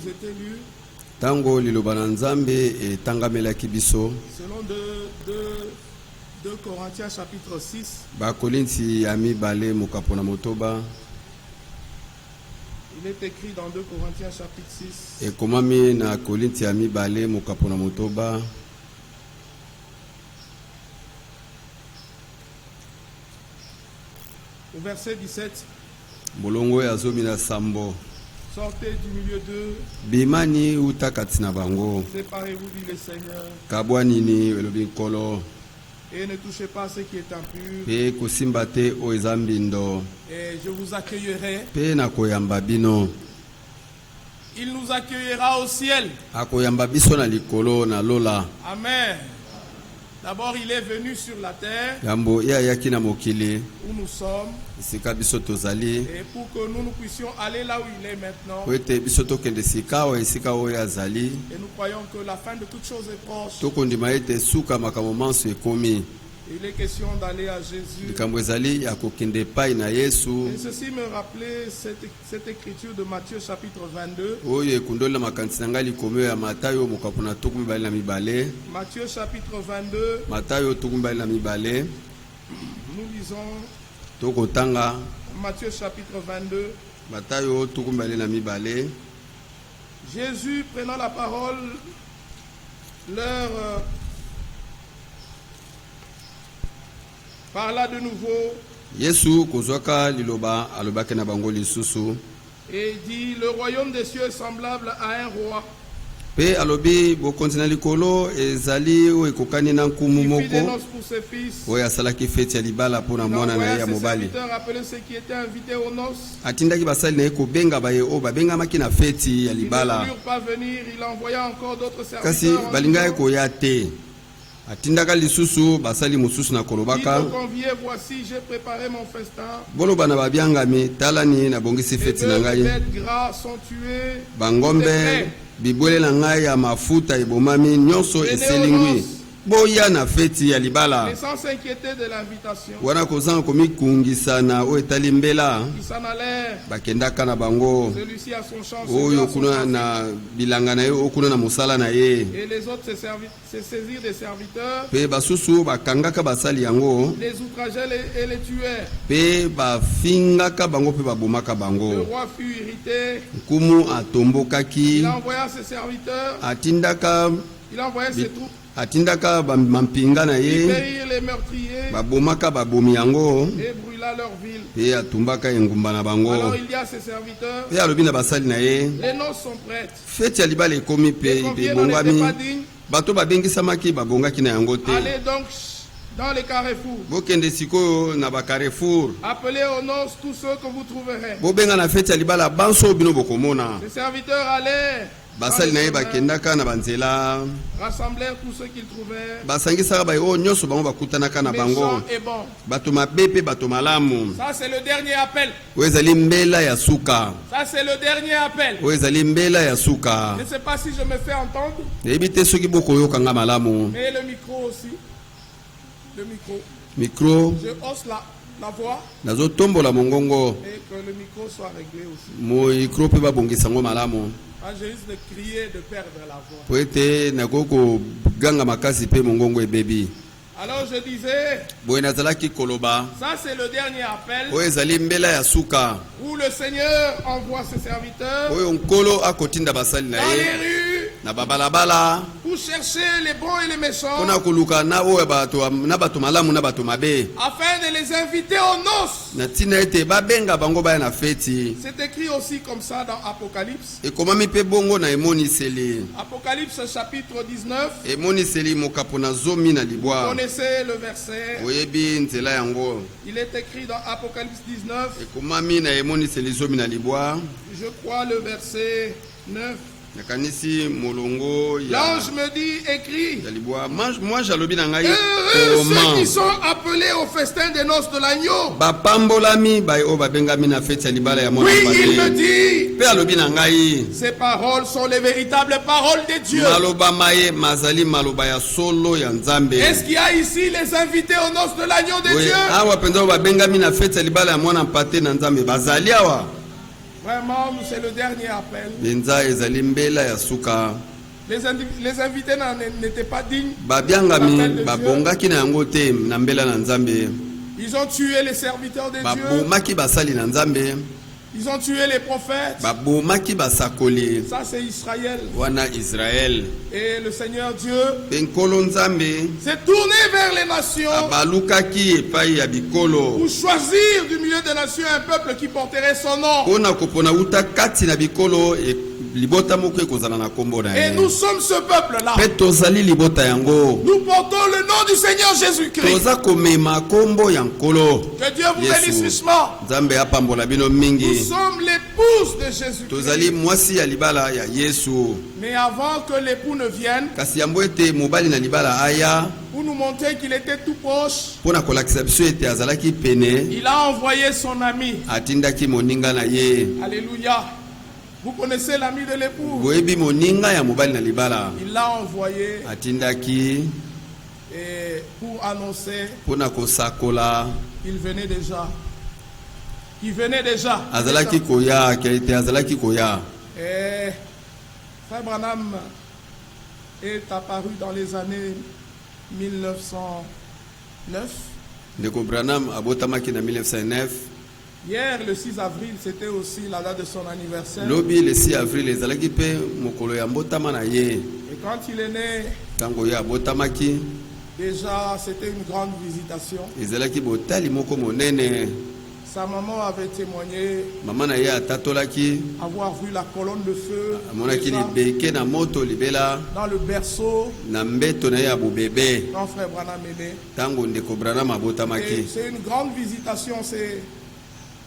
nous était lu. Tango liloba na Nzambe etangamelaki biso. Selon 2 Corinthiens chapitre 6. Bakolinti ya mibale mokapo na motoba. Il est écrit dans 2 Corinthiens chapitre 6. Ekomami na Kolinti ya mibale mokapo na motoba. Au verset 17. Bolongo ya zomi na sambo. Sortez du milieu d'eux. Bimani utakati na bango. Séparez-vous, dit le Seigneur. Kabwanini elobi nkolo. Et ne touchez pas ce qui est impur. Pe kosimba te o eza mbindo. Et je vous accueillerai. Pe na koyamba bino. Il nous accueillera au ciel. Akoyamba biso na likolo na lola. Amen. D'abord, il est venu sur la terre Yambo ya yaki na mokili. où nous sommes. Sika biso tozali. Et pour que nous puissions aller là où il est maintenant. Wete biso tokende sika o esika o ya zali. Et nous croyons que la fin de toute chose est proche. Tokondima ete suka makambo manso ekomi. Il est question d'aller à Jésus. Likambo ezali ya kokende pai na Yesu. Et ceci me rappelait cette écriture de Matthieu chapitre 22. Oyo ekundola makanisi na ngai likomo ya Matayo mokapo na tuku mibale na mibale. Matthieu chapitre 22. Matayo tuku mibale na mibale. Nous lisons Tokotanga Matthieu chapitre 22. Matayo tuku mibale na mibale. Jésus prenant la parole leur parla de nouveau. Yesu kozwaka liloba alobaki na bango lisusu. Et dit, le royaume des cieux est semblable à un roi. Pe alobi bokonzi na likolo ezali o ekokani na nkumu Il fit des moko. noces pour ses fils. Oyo asalaki feti ya libala mpona Il mwana na ye envoya ya ses mobali. serviteurs appeler ceux qui étaient invités aux noces. Atindaki basali na ye kobenga baye oyo babengamaki na feti ya Ils ne libala. voulurent pas venir. Il envoya encore d'autres Kasi serviteurs. balinga ye koya te. Atindaka lisusu basali mosusu na Dites kolobaka. aux conviés, voici, j'ai préparé mon festin. Boloba na babiangami talani na bongisi Les feti na bœufs et ngai. bêtes gras sont tués. Bangombe bibwele na ngai ya mafuta ebomami nyonso eselingwi. Boya na feti ya libala. Et sans s'inquiéter de l'invitation. Wana kozanga komikungisa na oyo etali mbela. Ils s'en allèrent. Bakendaka na bango. Celui-ci a son champ. Oyo kuna na bilanga na ye okuna na mosala na ye. Et les autres se saisirent des serviteurs. Pe basusu bakangaka basali yango. Les outrageaient et les tuèrent. Pe bafingaka bango pe babomaka Le bango. roi fut irrité. Nkumu atombokaki. Il envoya ses serviteurs. Il envoya ses troupes. Atindaka mampinga na Ils ye. périrent les meurtriers. Babomaka babomi yango. Et brûla leur ville. Pe atumbaka engumba na bango. Alors il dit à ses serviteurs, Pe alobi na basali na ye. les noces sont prêtes. Feti ya libala ekomi Les pe conviés n'en étaient ebongwami. pas dignes. Bato babengisamaki babongaki na yango te. Allez donc dans les carrefours. Bokende sikoyo na bakarefour. Appelez aux noces tous ceux que vous trouverez. Bobenga na feti ya libala banso bino bokomona. Les serviteurs allèrent. Basali na ye bakendaka na banzela. Rassemblèrent tous ceux qu'ils trouvaient. Basangisaka baye oyo nyonso bango bakutanaka na bango. Méchants et bons. Bato mabe pe bato malamu. Ça c'est le dernier appel. Oyo ezali mbela ya suka. Ça c'est le dernier appel. Oyo ezali mbela ya suka. Je ne sais pas si je me fais entendre. Nayebi te soki bokoyokanga malamu. Mais le micro aussi. Le micro. Micro Je hausse la voix nazotombola mongongo. et que le micro soit réglé aussi. Micro pe babongisango malamu. Je risque de crier, de perdre la voix. Po ete nakoko ganga makasi pe mongongo ebebi. Alors je disais, Boye nazalaki koloba. ça c'est le dernier appel Oyo ezali mbela ya suka. où le Seigneur envoie ses serviteurs Oyo nkolo akotinda basali na dans les ye rues na babalabala pour chercher les bons et les méchants mpona koluka na oyo na bato malamu na bato mabe afin de les inviter aux noces. na ntina ete babenga bango baya na feti. C'est écrit aussi comme ça dans Apocalypse. Ekomami mpe bongo na emoniseli. Apocalypse chapitre 19. Emoniseli mokapo na zomi na Vous libwa. connaissez le verset. Oyebi nzela yango. Il est écrit dans Apocalypse 19. Ekomami na emoniseli zomi na libwa. Je crois le verset 9. Nakanisi molongo ya L'ange me dit, écrit, ya libwa. Moi jalobi na ngai. heureux ceux qui sont appelés au festin des noces de l'agneau. Bapambolami baye o babengami na feti ya libala ya mwana Oui, il me mpate. dit, Pe alobi na ngai. ces paroles sont les véritables paroles de Dieu. Maloba maye mazali maloba ya solo ya Nzambe. Est-ce qu'il y a ici les invités aux noces de l'agneau de Oui, Dieu? awa penza babengami na feti ya libala ya mwana mpate na Nzambe bazali awa. Vraiment, c'est le dernier appel. Benza ezali mbela ya suka. Les invités n'étaient pas dignes. Babiangami babongaki na yango te na mbela na Nzambe. Ils ont tué les serviteurs de Dieu. Babomaki basali na Nzambe. Ils ont tué les prophètes. Babomaki basakoli. Ça c'est Israël. Wana Israël. Et le Seigneur Dieu Benkolo Nzambe s'est tourné vers les nations abalukaki epai ya bikolo pour choisir du milieu des nations un peuple qui porterait son nom. Pona kopona uta kati na bikolo libota moko ekozala na kombo na ye. Et nous sommes ce peuple-là. Pe tozali libota yango. Nous portons le nom du Seigneur Jésus-Christ. Toza komema kombo ya nkolo. Que Dieu vous bénisse richement. Nzambe apambola bino mingi. Nous sommes l'épouse de Jésus-Christ. Tozali mwasi ya libala ya Yesu. Mais avant que l'époux ne vienne, kasi yambo ete mobali na libala aya pour nous montrer qu'il était tout proche, pona kolakisa biso ete azalaki pene, il a envoyé son ami. atindaki moninga na ye. Alléluia. Vous connaissez l'ami de l'époux. Boyebi moninga ya mobali na libala. Il l'a envoyé atindaki et pour annoncer pona kosakola qu'il venait déjà. Il venait déjà. azalaki koya kete azalaki koya. Et Frère Branham est apparu dans les années 1909. Ndeko Branham abotamaki na 1909. Hier, le 6 avril, c'était aussi la date de son anniversaire. Lobi le 6 avril ezalaki pe mokolo ya mbotama na ye. Et quand il est né, Tango ya abotamaki déjà c'était une grande visitation. ezalaki botali moko monene. Sa maman avait témoigné Mama na ye atatolaki avoir vu la colonne de feu amonaki déjà libeke na moto libela dans le berceau na mbeto na ye ya bobebe quand Frère Branham est né. tango ndeko Branham Et abotamaki. c'est une grande visitation, c'est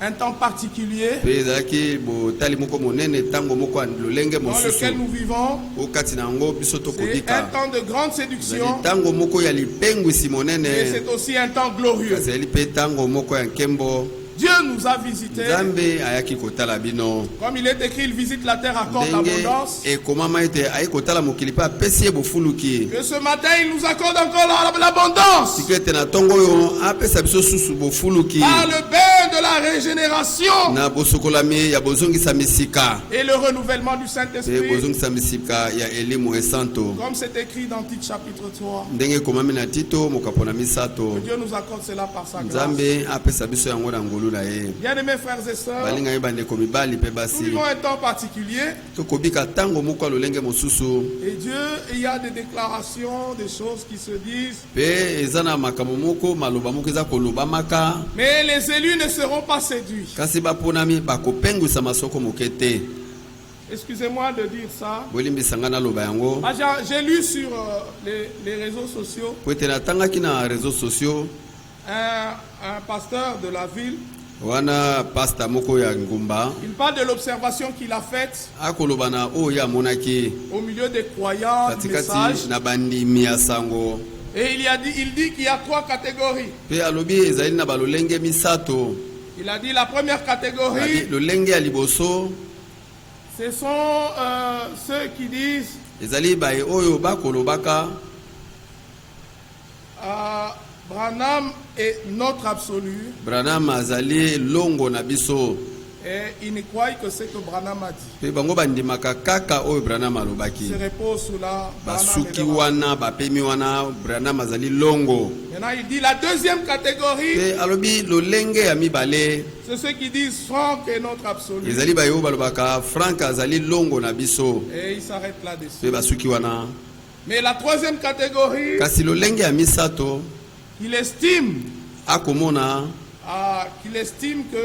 un temps particulier Pe ezalaki botali moko monene tango moko ya lolenge dans lequel mosusu nous vivons. okati na yango biso C'est un tokobika. temps de grande séduction, Tango moko ya lipengwisi et monene c'est aussi un temps glorieux. kasi ezali pe tango moko ya nkembo. Dieu nous a visités. Nzambe ayaki kotala bino Comme il est écrit, il visite la terre à corps ndenge d'abondance. ekomama ete ayi kotala mokili mpe apesi ye bofuluki. Que ce matin, il nous accorde encore l'abondance. sika ete na ntongo oyo apesa biso susu bofuluki Par le bain de la régénération na bosokolami ya bozongisa misika et le renouvellement du pe Saint-Esprit. bozongisa misika ya elimu esanto Comme c'est écrit dans Tite chapitre 3. ndenge ekomami na Tito mokapo na misato. Que Dieu nous accorde cela par sa grâce. Nzambe apesa biso yango na ngolu na ye. Bien-aimés frères et sœurs, balinga ye bandeko mibali mpe nous basi vivons un temps particulier tokobika ntango moko ya lolenge mosusu et Dieu, il y a des déclarations, des choses qui se disent. mpe eza na makambo moko maloba moko eza kolobamaka Mais les élus ne seront pas séduits. kasi baponami bakopengwisa masoko moke te. Excusez-moi de dire ça. bolimbisanga naloba yango Ah, j'ai lu sur les réseaux sociaux po ete natangaki na réseaux sociaux un pasteur de la ville. wana pasta moko ya ngumba Il parle de l'observation qu'il a faite akoloba na oyo amonaki au milieu des croyants, du message. katikati na bandimi ya sango. Et il dit qu'il y a 3 catégories. Pe alobi ezali na balolenge misato. Il a dit la première catégorie, Alobi lolenge ya liboso ce sont ceux qui disent ezali baye oyo bakolobaka Branham est notre absolu. Branham azali longo na biso. Et ils ne croient que ce que Branham a dit. Pe bango bandimaka kaka oyo Branham alobaki. Se repose sous la Basuki wana bapemi wana Branham azali longo. Maintenant il dit la deuxième catégorie, Pe alobi lolenge ya mibale c'est ceux qui disent Franck est notre absolu. ezali baye oyo balobaka Frank azali longo na biso. Et il s'arrête là-dessus. Pe basuki wana. Mais la troisième catégorie, Kasi lolenge ya misato il estime akomona que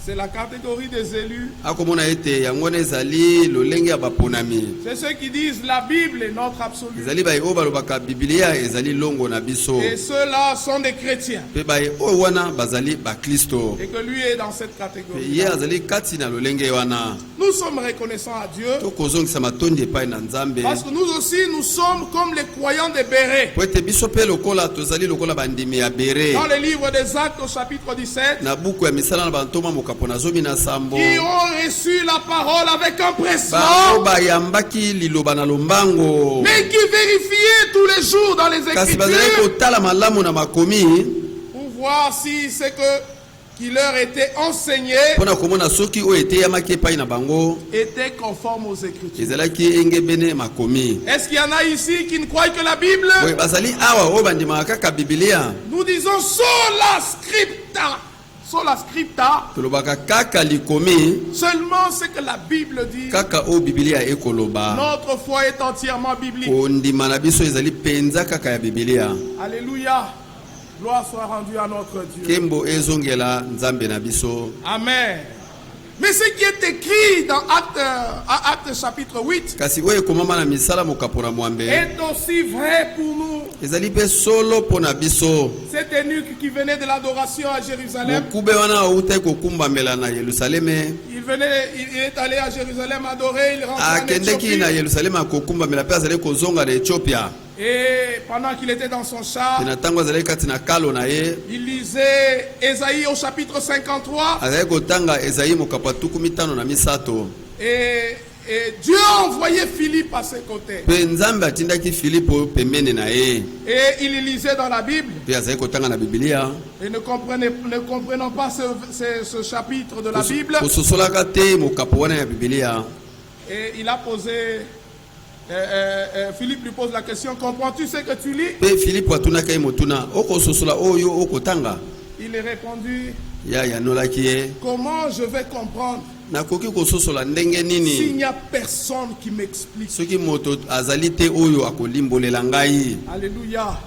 c'est la catégorie des élus. akomona ete yango wana ezali lolenge ya baponami. C'est ceux qui disent la Bible est notre absolu. Ezali baye oyo balobaka Biblia ezali longo na biso. Et ceux-là sont des chrétiens. Pe baye oyo wana bazali bakristo. Et que lui est dans cette catégorie. Ye azali kati na lolenge wana. Nous sommes reconnaissants à Dieu. Tokozongisa matondi epai na Nzambe. Parce que nous aussi, nous sommes comme les croyants des bérets. Po ete biso pe lokola tozali lokola bandimi ya bere. Dans le livre des Actes au chapitre 17, Na buku ya misala na bantoma mokapo na zomi na sambo. qui ont reçu la parole avec Bango empressement, bayambaki liloba na lombango. mais qui vérifiaient tous les jours dans les Kasi bazali Écritures kotala malamu na makomi. pour voir si ce que qui leur était enseigné pona komona soki o ete yamaki epai na bango était conforme aux Écritures. ezalaki engebene makomi. Est-ce qu'il y en a ici qui ne croient que la Bible? Oye bazali awa oyo bandimaka kaka Biblia. Nous disons sola scripta. Sola scripta. Tolobaka kaka likomi Seulement ce que la Bible dit. kaka o Biblia ekoloba. Notre foi est entièrement biblique. Ondima na biso ezali penza kaka ya Biblia. Alléluia. Gloire soit rendue à notre Dieu. Kembo ezongela nzambe na biso. Amen. Mais ce qui est écrit dans Actes chapitre 8 Kasi oyo ekomama na misala mokapona mwambe est aussi vrai pour nous. ezali pe solo pona biso. Cet eunuque qui venait de l'adoration à Jérusalem, Mokube wana autai kokumbamela na Yerusaleme. il est allé à Jérusalem adorer, il rentre en Akendeki na Éthiopie. Yerusaleme akokumbamela pe azali kozonga na Ethiopia. Et pendant qu'il était dans son char, Tina tango azali kati na kalo na ye. il lisait Ésaïe au chapitre 53. Azali kotanga Esaïe mokapa tuku mitano na misato. Et Dieu a envoyé Philippe à ses côtés. Pe nzambe atindaki Filipo pembeni na ye. Et il lisait dans la Bible. Pe azali kotanga na Biblia. Et ne comprenant pas ce chapitre de la Bible, Kososolaka te mokapo wana ya Biblia. et il a posé, Philippe lui pose la question, comprends-tu ce que tu lis? Pe Filipo atunaka ye motuna okososola oyo okotanga. Il est répondu, Ya yanolaki ye. comment je vais comprendre Nakoki kososola ndenge s'il nini n'y a personne qui m'explique? soki moto azali te oyo akolimbolela ngai. Alléluia.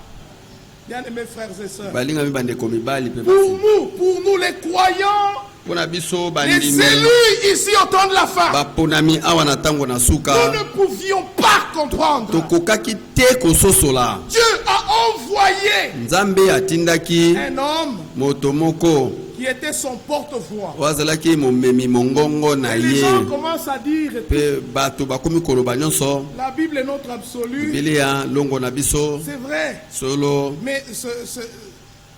Bien-aimés frères et sœurs, Balingami bandeko mibali pe pour basi. nous les croyants, Pona biso les bandimi élus ici au temps de la fin, baponami awa na tango na nous suka ne pouvions pas comprendre. tokokaki te kososola. Dieu a envoyé Nzambe atindaki un homme moto moko qui était son porte-voix. wazalaki momemi mongongo na Et les ye. gens commencent à dire, Pe bato bakomi koloba nyonso la Bible est notre absolu. Biblia longo na biso C'est vrai. solo. Mais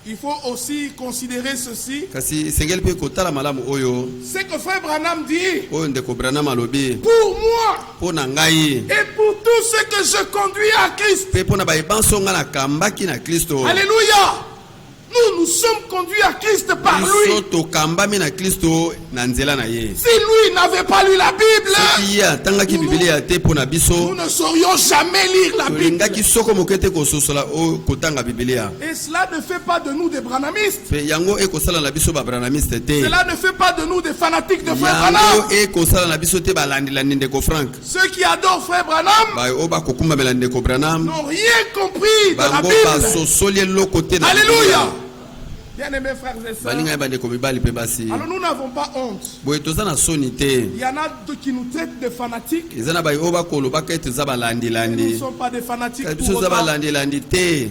il faut aussi considérer ceci. Kasi sengeli pe kotala malamu oyo C'est que frère Branham dit, oyo ndeko Branham alobi pour moi pona ngai et pour tout ce que je conduis à Christ. pe pona bayebanso nga na kambaki na Kristo. Alléluia. Nous sommes conduits à Christ par Biso lui. tokambami na Kristo na nzela na ye. Si lui n'avait pas lu la Bible, Soki ye atangaki Biblia te pona nous biso ne saurions jamais lire la Bible. tolingaki soko moke te kososola oyo kotanga Biblia. Et cela ne fait pas de nous des branhamistes. Pe yango ekosala na biso babranamiste te. Cela ne fait pas de nous des fanatiques de frère Branham. Yango ekosala na biso te balandilandi ndeko Frank. Ceux qui adorent frère Branham Bayo oyo bakokumbamela ndeko Branham n'ont rien compris de la bango Bible. basosoli eloko te na Alléluia. Bien-aimés frères et balinga ye sœurs, bandeko mibali pe basi. alors nous n'avons pas honte. Boye toza na soni te. Il y en a qui nous traitent de fanatiques. eza na bayo oyo bakolobaka ete toza Nous ne balandilandi. sommes pas des fanatiques Kasi pour biso toza autant. balandilandi te.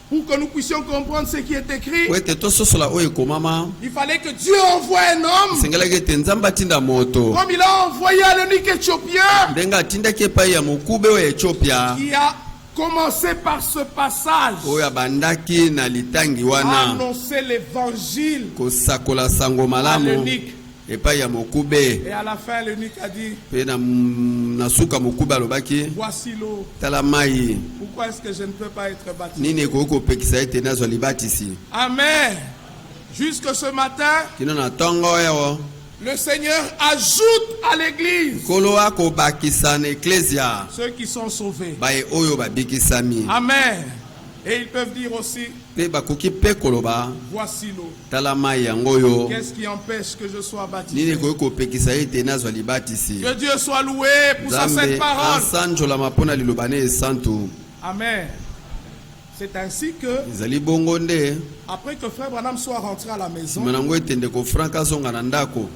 Pour que nous puissions comprendre ce qui est écrit, Po ete tososola oyo ekomama il fallait que Dieu envoie un homme, esengelaki ete nzambe atinda moto comme il a envoyé à l'eunuque éthiopien, ndenge atindaki epai ya mokube oyo ya Ethiopia qui a commencé par ce passage oyo abandaki na litangi à wana annoncer l'évangile kosakola sango à malamu l'eunuque. epai ya mokube. Et à la fin, l'eunuque a dit, Pe na suka mokube alobaki voici l'eau. tala mai Pourquoi est-ce que je ne peux pas être baptisé? nini ekoki kopekisa ete nazwa libatisi. Amen. Jusque ce matin, kino na ntongo oyo le Seigneur ajoute à l'église nkolo akobakisa na eklesia ceux qui sont sauvés. baye oyo babikisami. Amen. Et ils peuvent dire aussi, Pe bakoki pe koloba voici l'eau. tala mai yango oyo Qu'est-ce qui empêche que je sois nini baptisé? ekoki kopekisa ete nazwa libatisi. Que Dieu soit loué pour sa Nzambe sainte parole. asanjolama mpona liloba ne esantu. Amen. C'est ainsi que, ezali bongo nde après que frère Branham soit rentré à la maison, nsima nango ete ndeko Frank azonga na ndako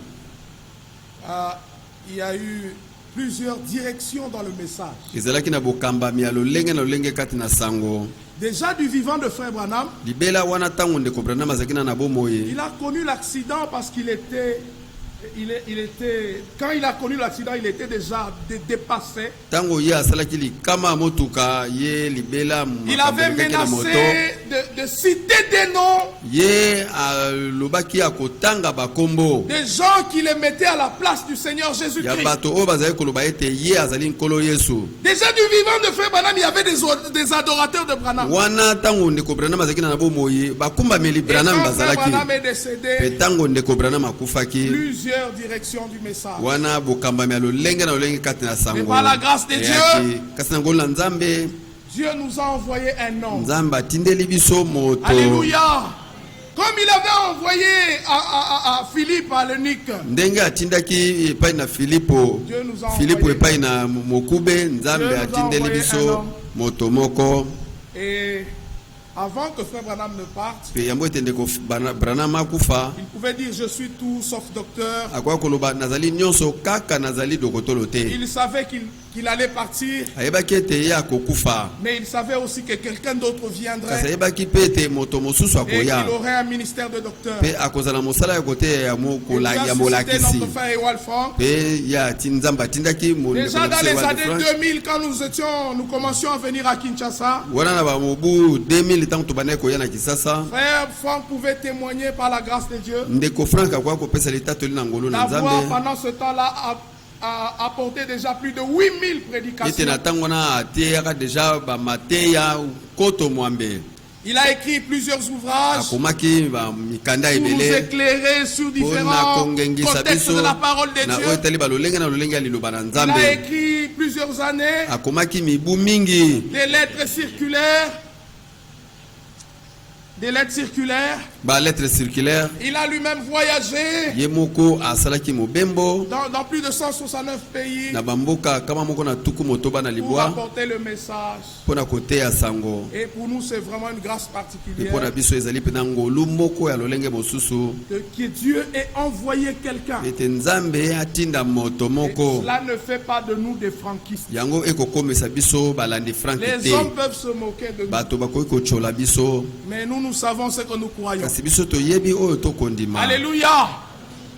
il y a eu plusieurs directions dans le message. ezalaki na bokambami ya lolenge na lolenge kati na sango. Déjà du vivant de frère Branham, libela wana ntango ndeko Branham azalaki na bomoye il a connu l'accident parce qu'il était, quand il a connu l'accident, il était déjà dépassé. ntango ye asalaki likama ya motuka ye libela Il avait makambo elekaki na moto menacé de citer des noms, ye alobaki akotanga bakombo des gens qui les mettaient à la place du Seigneur ya Jésus-Christ. bato oyo bazali koloba ete ye azali nkolo Yesu. Déjà du vivant de Frère Branham, il y avait des adorateurs de Branham. Wana tango ndeko Branham azalaki na bomoyi bakumbameli Et Branham quand Frère bazalaki Branham est pe décédé, tango ndeko Branham akufaki plusieurs directions du message. wana bokambami ya lolenge na lolenge kati na sango. Mais par la grâce de Eyaki, kasi na ngolu na Nzambe, Dieu nous a envoyé un homme. Nzambe atindeli biso moto. Alléluia. Comme il avait envoyé à Philippe, à l'eunuque, Ndenge atindaki epai na Filipo, Dieu nous a Filipo envoyé. epai na mokube, Nzambe Dieu nous a atindeli envoyé un biso homme. moto moko. Et avant que Frère Branham ne parte, Pe yango ete ndeko Branham akufa, il pouvait dire je suis tout sauf docteur. akoya koloba nazali nyonso kaka nazali dokotolo te. Il savait qu'il allait partir, Ayebaki ete ye akokufa, mais il savait aussi que quelqu'un d'autre kasi viendrait ayebaki pe ete moto mosusu et qu'il akoya aurait un ministère de docteur. pe akozala mosala ya kote ya Il nous mokola a ya suscité molakisi notre frère Ewald Franck. pe ya Nzambe atindaki Déjà dans les années Frank. 2000, quand nous commencions à venir à Kinshasa, wana na bamobu 2000 ntango tobandaki koya na Kisasa, Frère Franck pouvait témoigner par la grâce de Dieu ndeko Frank akoya kopesa litatoli na ngolo na d'avoir Nzambe pendant ce temps-là apporté déjà plus de 8000 ete prédications. na ntango wana ateyaka deja bamateya koto mwambe, Il a écrit plusieurs ouvrages akomaki bamikanda pour nous ebele éclairer sur mpona différents kongengisa contextes biso de la parole de na oyo Dieu. etali balolenge na lolenge ya liloba na Il a Nzambe. écrit plusieurs années Akomaki mibu mingi des lettres circulaires. Des lettres circulaires. ba lettre circulaire. Il a lui-même voyagé Ye moko asalaki mobembo dans plus de 169 pays na bamboka kama moko na tuku motoba na pour libwa apporter le message. mpona koteya sango. Et pour nous, c'est vraiment une grâce Pe particulière mpona biso ezali mpena ngolu moko ya lolenge mosusu que Dieu ait envoyé quelqu'un. ete Nzambe atinda moto Et moko cela ne fait pas de nous des franquistes. yango ekokomisa biso balandi Frank Les te. hommes peuvent se moquer de nous, Bato bakoki kotyola biso mais nous savons ce que nous croyons. kasi biso toyebi oyo tokondima. Alléluia.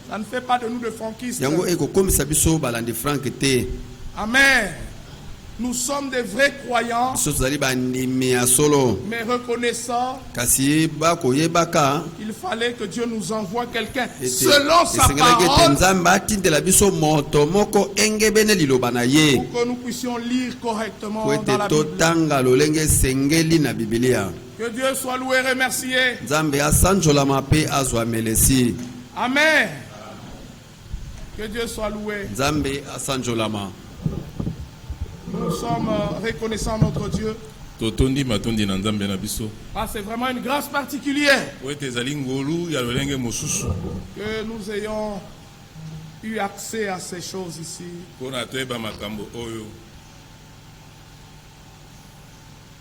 Ça ne fait pas de nous des franquistes. Yango ekokomisa biso balandi Frank te. Amen. Nous sommes des vrais croyants, Biso tozali bandimi ya solo mais reconnaissant kasi bakoyebaka qu'il fallait que Dieu nous envoie quelqu'un ete selon sa esengelaki ete parole Nzambe atindela biso moto moko engebene liloba na ye pour que nous puissions lire correctement po ete dans la Bible. totanga lolenge esengeli na Biblia. Que Dieu soit loué et remercié. Nzambe asanjolama mpe azwa melesi. Amen. Que Dieu soit loué. Nzambe asanjolama. Nous sommes reconnaissants à notre Dieu. totondi matondi na nzambe na biso Ah, c'est vraiment une grâce particulière po ete ezali ngolu ya lolenge mosusu que nous ayons eu accès à ces choses ici. mpona toyeba makambo oyo.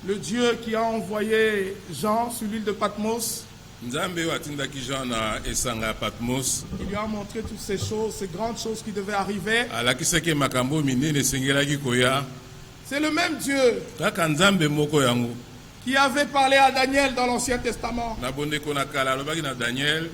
Le Dieu qui a envoyé Jean sur l'île de Patmos, nzambe oyo atindaki jean na esanga ya patmos il lui a montré toutes ces choses, ces grandes choses qui devaient arriver. alakisaki makambo oyo minene esengelaki koya. C'est le même Dieu kaka nzambe moko yango qui avait parlé à Daniel dans l'Ancien Testament. na bondeko na kala alobaki na daniel,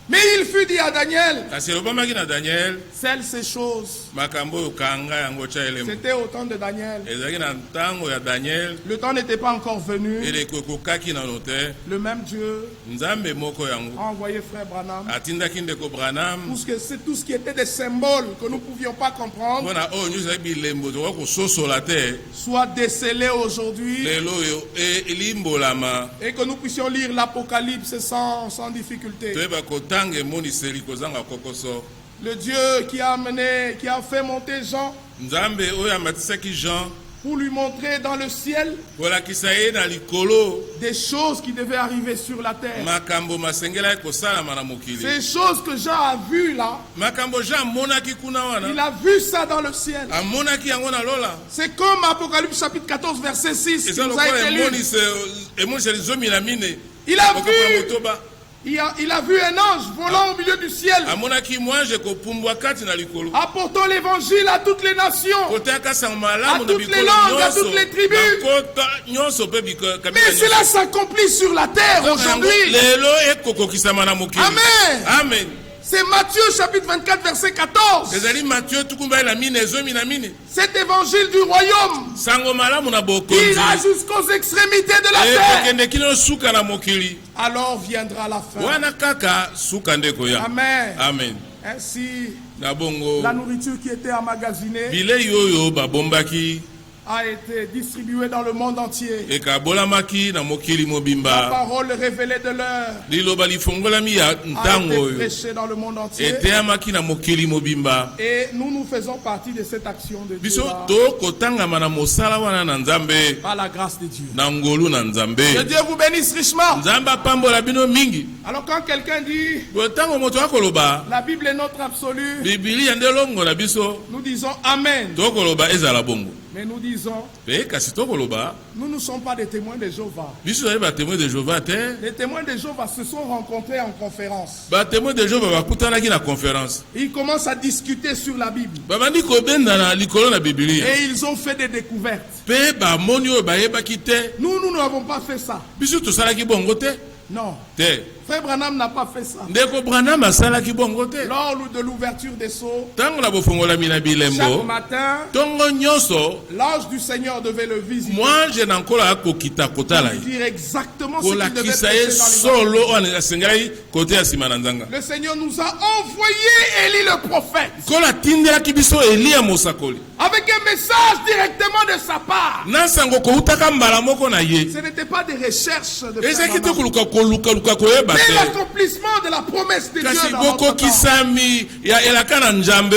Mais il fut dit à Daniel, kasi elobamaki na daniel celles ces choses, makambo oyo kanga yango tya elemo. c'était au temps de Daniel. ezalaki na ntango ya daniel Le temps n'était pas encore venu. eleko ekokaki nano te. Le même Dieu nzambe moko yango a envoyé frère Branham. atindaki ndeko branham C'est tout ce qui était des symboles que nous ne pouvions pas comprendre, mpona oyo nyonso ezali bilembo tokoki kososola te soit décelé aujourd'hui lelo oyo elimbolama et que nous puissions lire l'Apocalypse sans difficulté. toyeba kotanga emoniseli kozanga kokoso. Le Dieu qui a fait monter Jean nzambe oyo amatisaki jean pour lui montrer dans le ciel kolakisa ye na likolo des choses qui devaient arriver sur la terre. makambo masengelaki kosalama na mokili. Ces choses que Jean a vues là, makambo jean amonaki kuna il wana a vu ça dans le ciel. amonaki yango na lola. C'est comme Apocalypse chapitre 14 verset 6 qui eza nous a lokola été lu. emoniseli zomi na mine. Il a Okopa vu, motoba il a vu un ange volant au milieu du ciel, amonaki mwange kopumbwa kati na likolo apportant l'évangile à toutes les nations. koteyaka sango À malamu na toutes les bikolo langues, à nyonso toutes les tribus. bakota nyonso mpe Mais kabila cela nyonso. s'accomplit sur la terre Donc, yango aujourd'hui. lelo ekokokisama na mokili. Amen. Amen. C'est Matthieu chapitre 24 verset 14. ezali Matthieu tukumba la mine ezomi na mine Cet évangile du royaume, sango malamu na il bokonzi ira jusqu'aux extrémités de la terre. ekende kino suka na mokili Alors viendra la fin. wana kaka suka ndeko ya Amen. amen Ainsi, na bongo la nourriture qui était emmagasinée bilei oyo babombaki a été distribuée dans le monde entier. ekabolamaki na mokili La mobimba parole révélée de l'heure liloba lifongolami ya a ntango été oyo prêchée dans le monde entier. eteyamaki na mokili mobimba Et nous faisons partie de cette action de Dieu biso là, tokotangama na mosala wana na nzambe par la grâce de Dieu. na ngolu na Que nzambe Dieu vous bénisse richement. nzambe apambola bino mingi Alors quand quelqu'un dit ntango moto akoloba la Bible est notre absolu, bibilia nde longo na biso nous disons Amen. tokoloba ezala bongo Mais nous disons, mpe kasi tokoloba nous ne sommes pas des témoins de Jéhovah. biso ezali batémoin de jehova te Les témoins de Jéhovah se sont rencontrés en conférence. batémoin de jehova bakutanaki na conférence Ils commencent à discuter sur la Bible. babandi kobendana likolo na bibilia Et ils ont fait des découvertes. mpe bamoni oyo bayebaki te Nous n'avons pas fait ça. biso tosalaki bongo te Non. te Frère Branham n'a pas fait ça. ndeko branham asalaki bongo te Lors de l'ouverture des sceaux, ntango na bofongolami na chaque bilembo matin, ntongo nyonso l'ange du Seigneur devait le visiter. mwanje na nkolo akokita kotala Pour ye dire exactement ce qu'il devait kolakisa prêcher ye dans les solo oyo asengelaki kote ya nsima na nzanga Le Seigneur nous a envoyé Élie le prophète nkolo atindelaki biso eliya mosakoli avec un message directement de sa part. na sango koutaka mbala moko na ye Ce n'était pas des recherches de Frère ezalaki te Branham, koluka koyeba mais te l'accomplissement de la promesse de Dieu kasi dans notre temps. bokokisami ya elaka na nzambe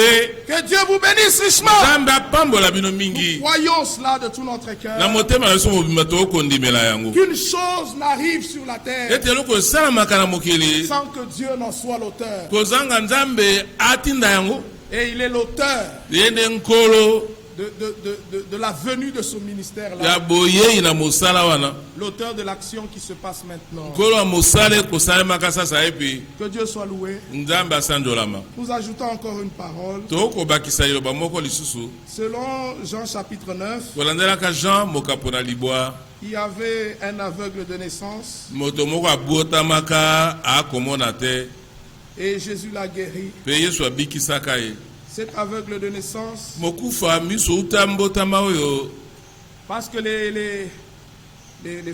Que Dieu vous bénisse richement. nzambe apambola bino mingi Croyons cela de tout notre na cœur. motema na biso mobimba tokondimela yango Qu'une chose n'arrive sur la terre ete eloko esalamaka na mokili sans que Dieu n'en soit l'auteur. kozanga nzambe atinda yango Et il est l'auteur ye nde nkolo de la venue de ce ministère-là. ya boyei na mosala wana L'auteur de l'action qui se passe maintenant. nkolo ya mosala ekosalemaka sasa epi Que Dieu soit loué. nzambe asanjolama Nous ajoutons encore une parole. tokobakisa liloba moko lisusu Selon Jean chapitre 9, kolandelaka jean mokapo na libwa il y avait un aveugle de naissance moto moko abotamaka akomona te et Jésus l'a guéri. mpe yesu abikisaka ye Cet aveugle de naissance, mokufa miso uta mbotama oyo parce que les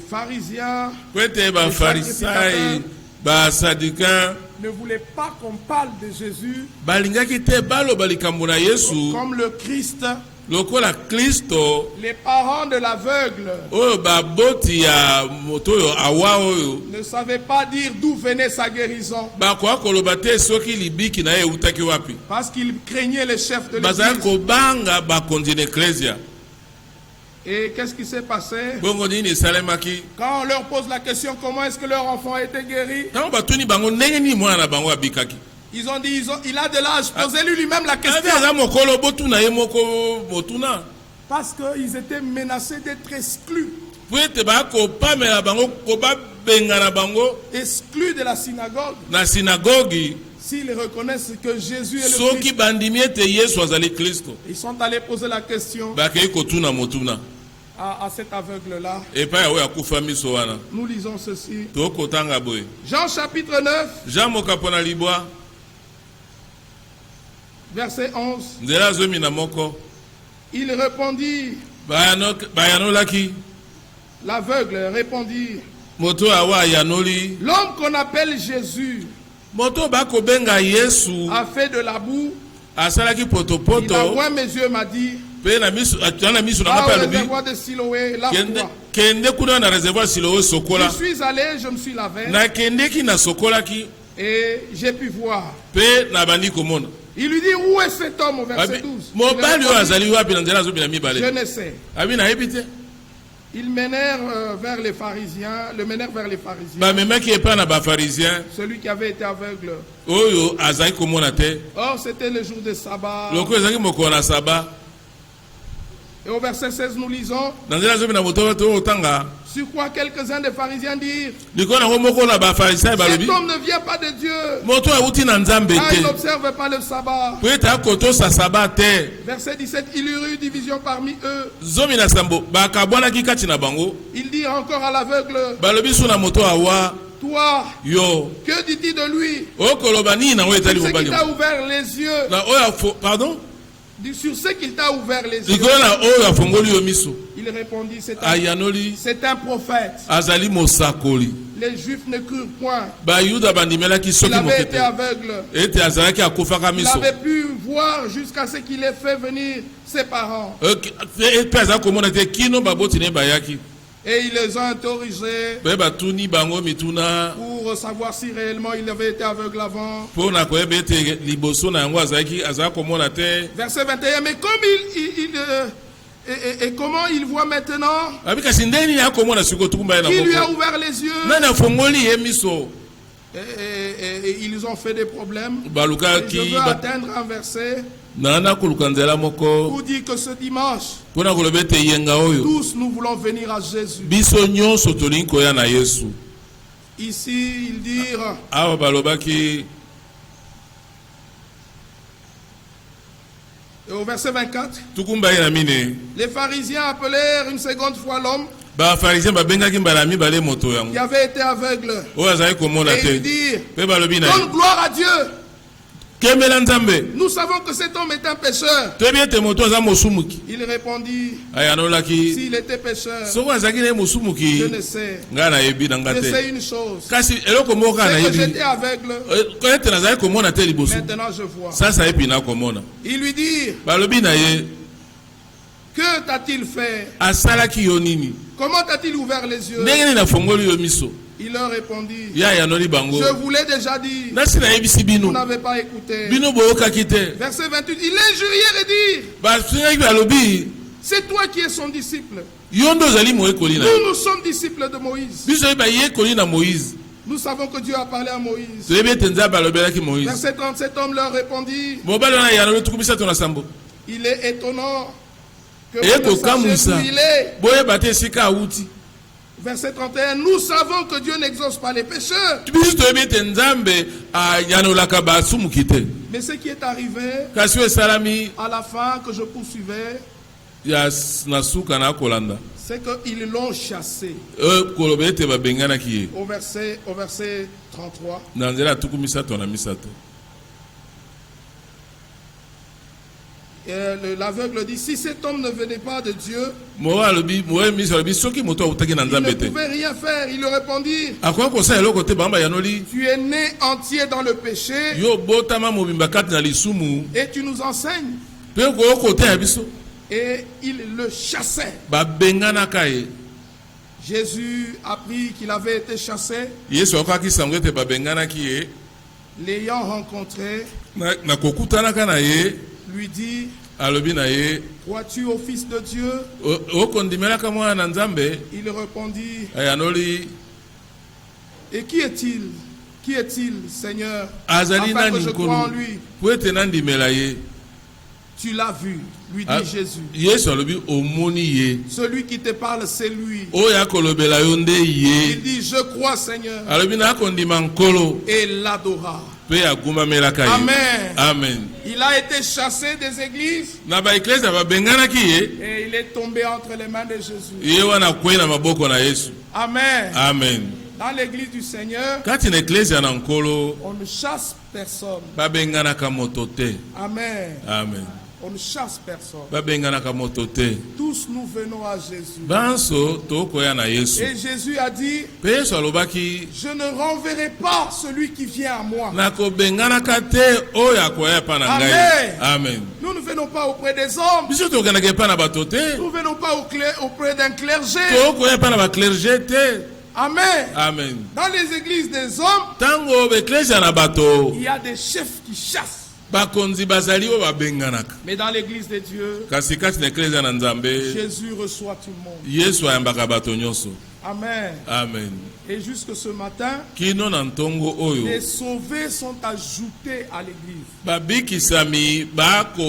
pharisiens po ete bafarisai basadika ne voulaient pas qu'on parle de Jésus balingaki te baloba likambo na yesu comme le Christ. lokola kristo Les parents de l'aveugle oyo baboti ya moto oyo awa oyo ne savaient pas dire d'où venait sa guérison bakoka koloba te soki libiki na ye eutaki wapi parce qu'ils craignaient les chefs de bazali l'église. kobanga bakonzi na eklesia Et qu'est-ce qui s'est passé? bongo nini esalemaki Quand on leur pose la question comment est-ce que leur enfant a été guéri, ntango batuni bango ndenge nini mwana na bango abikaki ils ont dit il a de l'âge. Posez-lui lui-même la abi question. aza mokolo botuna ye moko motuna Parce qu'ils étaient menacés d'être exclus. po ete bakopamela bango kobabenga na bango Exclus de la synagogue. na sinagogi S'ils reconnaissent que Jésus est le soki Christ. bandimi ete yesu azali kristo Ils sont allés poser la question bakei kotuna motuna à cet aveugle-là. epai ya oyo akufa miso wana Nous lisons ceci. tokotanga boye Jean chapitre 9, jean mokapo na libwa verset 11. nzela azomi na moko Il répondit, bayanolaki l'aveugle répondit, moto awa ayanoli l'homme qu'on appelle Jésus moto bakobenga yesu a fait de la boue. asalaki Il a potopoto oint mes yeux, m'a dit, mpe na miso na miso na va nga mpe au alobi réservoir de Siloé, lave-toi. kende kuna na réservoir silowe sokola Je suis allé, je me suis lavé nakendeki nasokolaki et j'ai pu voir. mpe nabandi komona Il lui dit, où est cet homme au verset 12? Il mobali oyo répondit, azali wapi na nzela azobi na je mibale ne sais. abi nayebi te Ils menèrent vers les pharisiens, le menèrent vers les pharisiens, bamemaki epai na bafarisien celui qui avait été aveugle. oyo azali komona te Or, c'était le jour de sabbat. lokola ezalaki mokolo na saba Et au verset 16, nous lisons, na nzela azobi na moto otanga sur quoi quelques-uns des pharisiens dirent, likolo nango moko na bafarisien balobi cet homme ne vient pas de Dieu, moto awuti na nzambe car il te n'observe pas le sabbat. po ete akotosa saba te Verset 17, il y eut division parmi eux. zomi na sambo bakabwanaki kati na bango Il dit encore à l'aveugle, balobi so na moto awa toi Toi, yo que dis-tu de lui? okoloba nini na oyo etali Sur ce mobali qu'il t'a ouvert les yeux. na oyo pardon Sur ce qu'il t'a ouvert les yeux. likolo na oyo afongoli yo miso Il répondit, ayanoli c'est un prophète. azali mosakoli. Les Juifs ne crurent point. bayuda bandimelaki Il soki avait moke été te aveugle. ete azalaki akufaka Il miso avait pu voir jusqu'à ce qu'il ait fait venir ses parents. mpe azalaki komona te kino baboti ne bayaki Et ils les ont interrogés mpe batuni bango mituna pour savoir si réellement il avait été aveugle avant. mpo na koyeba ete liboso na yango azalaki komona te. Verset 21. Mais comme et comment il voit maintenant? abi kasi ndenge nini akomona sikoyo tukumba ye na Qui lui a moko ouvert les yeux? nani afongoli ye miso Et ils ont fait des problèmes. Et je balukaki veux atteindre un verset nana koluka nzela moko pour dire que ce dimanche, mpo na koloba ete yenga oyo tous nous voulons venir à Jésus. biso nyonso tolingi koya na yesu. Ici, ils dirent, awa balobaki et au verset 24, tukumba ye na mine les pharisiens appelèrent une seconde fois l'homme bafarisien babengaki mbala mibale moto yango qui avait été aveugle. oyo azalaki komona Et te ils dirent, mpe balobi na ye donne gloire à Dieu. kembela nzambe Nous savons que cet homme est un pécheur. toyebi ete moto aza mosumuki Il répondit, ayanolaki s'il était pécheur, soki azalaki na ye je mosumuki ne sais. ngai nayebi na nga Je te sais une chose, kasi eloko moko kaka c'est que nayebi j'étais aveugle, ete nazalaki komona te liboso maintenant je vois. sasa ye mpina komona Ils lui dirent, balobi na ye que t'a-t-il fait? asalaki yo nini Comment t'a-t-il ouvert les yeux? ndenge nini afongoli yo miso Il leur répondit, ye ayanoli bango je vous l'ai déjà dit, nasi nayebisi vous bino n'avez pas écouté. bino boyokaki te Verset 28, il injuriait et dit, basengaki balobi c'est toi qui es son disciple. yo nde ozali moyekoli na ye Nous sommes disciples de Moïse. biso ye bayekoli na moïse Nous savons que Dieu a parlé à Moïse. toyebi ete nzambe alobelaki moïse Verset 37, homme leur répondit, mobali wana ayanoli tuku misato na sambo il est étonnant que eye vous ne sachiez kokamwisa d'où il est. boyeba te esika awuti Verset 31, nous savons que Dieu n'exauce pas les pécheurs. biso toyebi ete nzambe ayanolaka basumuki te Mais ce qui est arrivé kasi oyo esalami à la fin que je poursuivais, na suka na kolanda c'est qu'ils l'ont chassé. koloba ete babenganaki ye Au verset 33. na nzela ya tuku misato na misato L'aveugle dit, si cet homme ne venait pas de Dieu, moyo alobi moyo miso alobi soki moto awutaki na il ne nzambe te pouvait rien faire. Il leur répondit, akoki kosala eloko te bango bayanoli tu es né entier dans le péché yo botama mobimba kati na lisumu et tu nous enseignes. mpe koyoko te ya biso Et il le chassait. babenganaka ye Jésus apprit qu'il avait été chassé, yesu akokaki sango ete babenganaki ye l'ayant rencontré, na kokutanaka na ye lui dit, alobi na ye crois-tu au Fils de Dieu? okondimelaka mwana na nzambe Il répondit, ayanoli et qui est-il? Qui est-il, Seigneur, azali afin que nani je croie en nkolo lui? po ete nandimela ye Tu l'as vu, lui dit Jésus. yesu alobi omoni ye Celui qui te parle, c'est lui. oyo akolobela yo nde ye Il dit, je crois, Seigneur, alobi nakondima nkolo et l'adora. mpe agumamelaka ye Amen. amen Il a été chassé des églises na baeklezia babenganaki ye et il est tombé entre les mains de Jésus. ye wana kwei na maboko na yesu Amen. amen Dans l'église du Seigneur, kati na eklezia na nkolo on ne chasse personne. babenganaka moto te Amen. amen On ne chasse personne. babenganaka moto te Tous nous venons à Jésus. banso tokoya na yesu Et Jésus a dit, mpe yesu alobaki je ne renverrai pas celui qui vient à moi. nakobenganaka te oyo akoya epa na ngai Amen. amen Nous ne venons pas auprès des hommes. biso tokendaka epa na bato te Nous ne venons pas auprès d'un clergé. tokoya epa na baclerge te Amen. amen Dans les églises des hommes, ntango baeklezia na bato il y a des chefs qui chassent. bakonzi bazali oyo babenganaka Mais dans l'église de Dieu, kasi kati na eklezia na nzambe Jésus reçoit tout le monde. yesu ayambaka bato nyonso Amen. amen Et jusque ce matin, kino na ntongo les oyo sauvés sont ajoutés à l'église. babikisami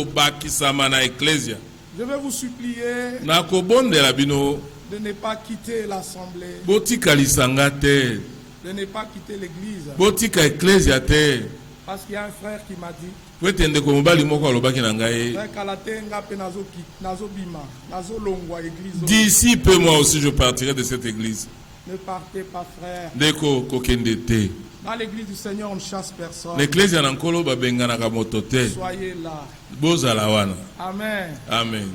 bakobakisama na eklezia Je vais vous supplier nakobondela bino de ne pas quitter l'assemblée, botikalisanga te de ne pas quitter l'église. botika eklezia te Parce qu'il y a un frère qui m'a dit, po ete ndeko mobali moko alobaki na ngai frère Kalatenga pe nazobima, nazolongwa église. d'ici peu moi aussi je partirai de cette église Ne partez pas, frère. ndeko kokende te. Dans l'église du Seigneur, on ne chasse personne. L'Ecclésia na nkolo babenganaka moto te. Soyez là. Bozala wana. Amen. Amen.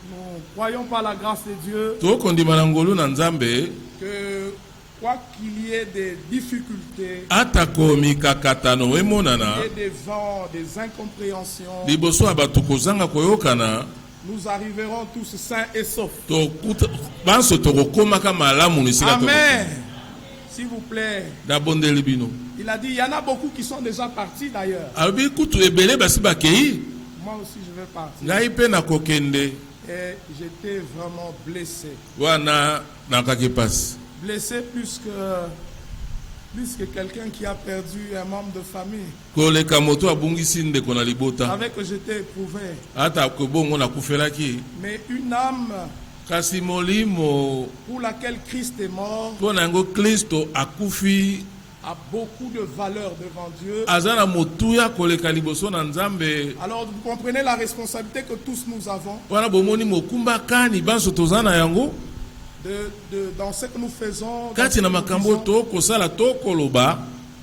Nous croyons par la grâce de Dieu Tokondima na ngolu na Nzambe que quoi qu'il y ait des difficultés atakomi kakatano emonana et des vents, des incompréhensions, liboso ya bato kozanga koyokana nous arriverons tous sains et saufs. banso tokokomaka malamu na esika Amen. S'il vous plaît. nabondeli bino. Il a dit, il y en a beaucoup qui sont déjà partis d'ailleurs. alobi kutu ebele basi bakei Moi aussi je vais partir. ngai mpe nakokende Et j'étais vraiment blessé. wana nakaki pasi. Blessé plus que quelqu'un qui a perdu un membre de famille. koleka moto abungisi ndeko na libota Avec que j'étais éprouvé. ata kobongo nakufelaki Mais une âme kasi molimo pour laquelle Christ est mort mpo na yango kristo akufi a beaucoup de valeur devant Dieu. aza na motuya koleka liboso na Nzambe. Alors vous comprenez la responsabilité que tous nous avons wana bomoni mokumba kani banso toza na yango dans ce que nous faisons, dans ce kati que na nous makambo disons, tokosala tokoloba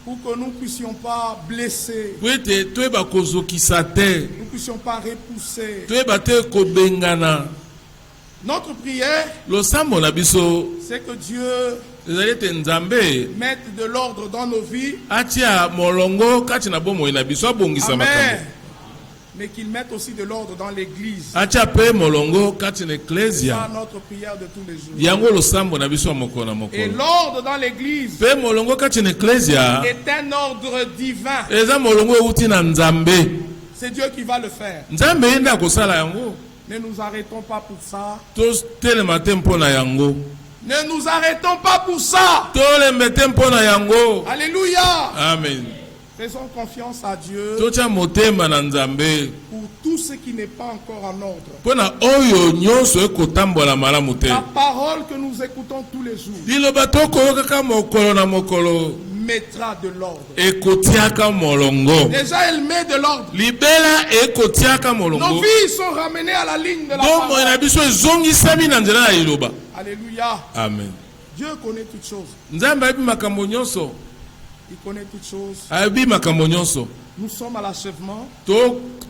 pour que nous ne puissions pas blesser, po ete toyeba kozokisa te, nous ne puissions pas repousser. toyeba te kobengana. Notre prière, losambo na biso c'est que Dieu ezali ete Nzambe mette de l'ordre dans nos vies. atia molongo kati na bomoi na biso, abongisa Amen. makambo, Mais qu'il mette aussi de l'ordre dans l'église. atia pe molongo kati na C'est eklesia. notre prière de tous les jours. yango losambo na biso ya mokolo na Et mokolo. l'ordre dans l'église Pe molongo kati na eklesia est un ordre divin. eza molongo euti na Nzambe. C'est Dieu qui va le faire. Nzambe ye nde akosala yango. Ne nous arrêtons pas pour ça. totelema te mpo na yango. Ne nous arrêtons pas pour ça. tolembe te mpo na yango. Alléluia. Amen. Faisons confiance à Dieu totia motema na Nzambe pour tout ce qui n'est pas encore en ordre. mpo na oyo nyonso ekotambola malamu te. La parole que nous écoutons tous les jours liloba tokoyokaka mokolo na mokolo mettra de l'ordre. ekotiaka molongo. Déjà, elle met de l'ordre. libela ekotiaka Nos molongo. vies sont ramenées à la ligne de la bomoi na parole. biso ezongisami na nzela ya liloba. Alléluia. Amen. Dieu connaît toutes choses. Nzambe ayebi makambo nyonso, Il connaît toutes choses. ayebi makambo nyonso. Nous sommes à l'achèvement.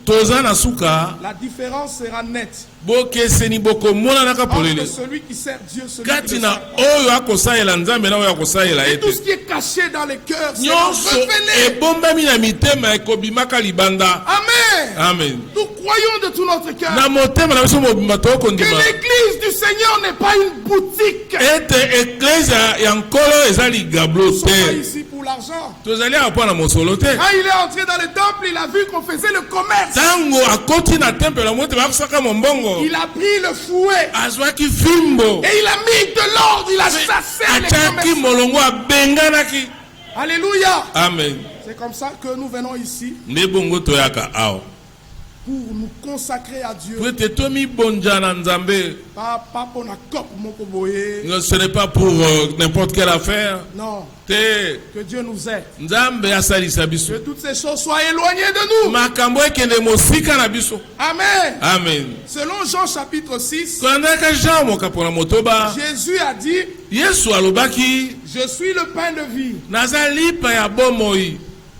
toza na suka, La différence sera nette bokeseni bokomonanaka entre polele celui qui sert Dieu, celui qui kati le na sert. oyo akosalela Nzambe na oyo akosalela Et tout ce ete. qui est caché dans les cœurs sera nyonso révélé. ebombami na mitema ekobimaka libanda. Amen. Amen. Nous croyons de tout notre cœur na motema na biso mobimba que tokondima l'église du Seigneur n'est pas une boutique. ete eklesia ya nkolo eza ligablo Nous ne sommes pas te. ici pour l'argent. tozali awa mpo na mosolo te. Quand il est entré dans le temple, il a vu qu'on faisait le commerce. ntango akoti na tempelo yango ete bakosaka mombongo, Il a pris le fouet azwaki fimbo et il a mis de l'ordre. Il a chassé les atiaki commerces. molongo abenganaki. Alléluia. Amen. C'est comme ça que nous venons ici nde bongo toyaka awa pour nous consacrer à Dieu. po ete tomibonza na Nzambe. Pas pour la COP, moko boye. Ce n'est pas pour n'importe quelle affaire Non, te. que Dieu nous aide. Nzambe asalisa biso, Que toutes ces choses soient éloignées de nous. makambo ekende mosika na biso. Amen. Amen. Selon Jean chapitre 6, kolandaka Jean mokapo na motoba, Jésus a dit, Yesu alobaki je suis le pain de vie. naza lipa ya bomoi.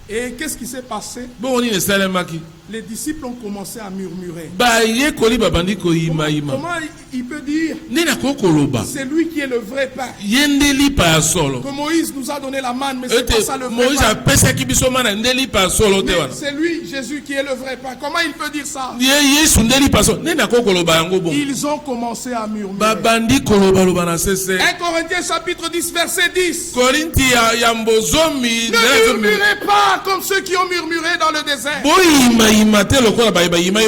Et qu'est-ce qui s'est passé? bongo nini esalemaki? Les disciples ont commencé à murmurer. bayekoli babandi koyimayima. Comment il peut dire, nini akoki koloba c'est lui qui est le vrai pain? ye nde lipa ya solo. Que Moïse nous a donné la manne, mais c'est pas ça ete le vrai moïse pain. apesaki biso mana nde lipa ya solo te Mais wana. c'est lui, Jésus, qui est le vrai pain. Comment il peut dire ça? ye yesu nde lipa ya solo. nini akoki koloba yango bongo? Ils ont commencé à murmurer. babandi kolobaloba na sese. 1 Corinthiens chapitre 10, verset 10. korinti ya mbozomi Ne murmurez pas comme ceux qui ont murmuré dans le désert. boyimayima te lokola bayima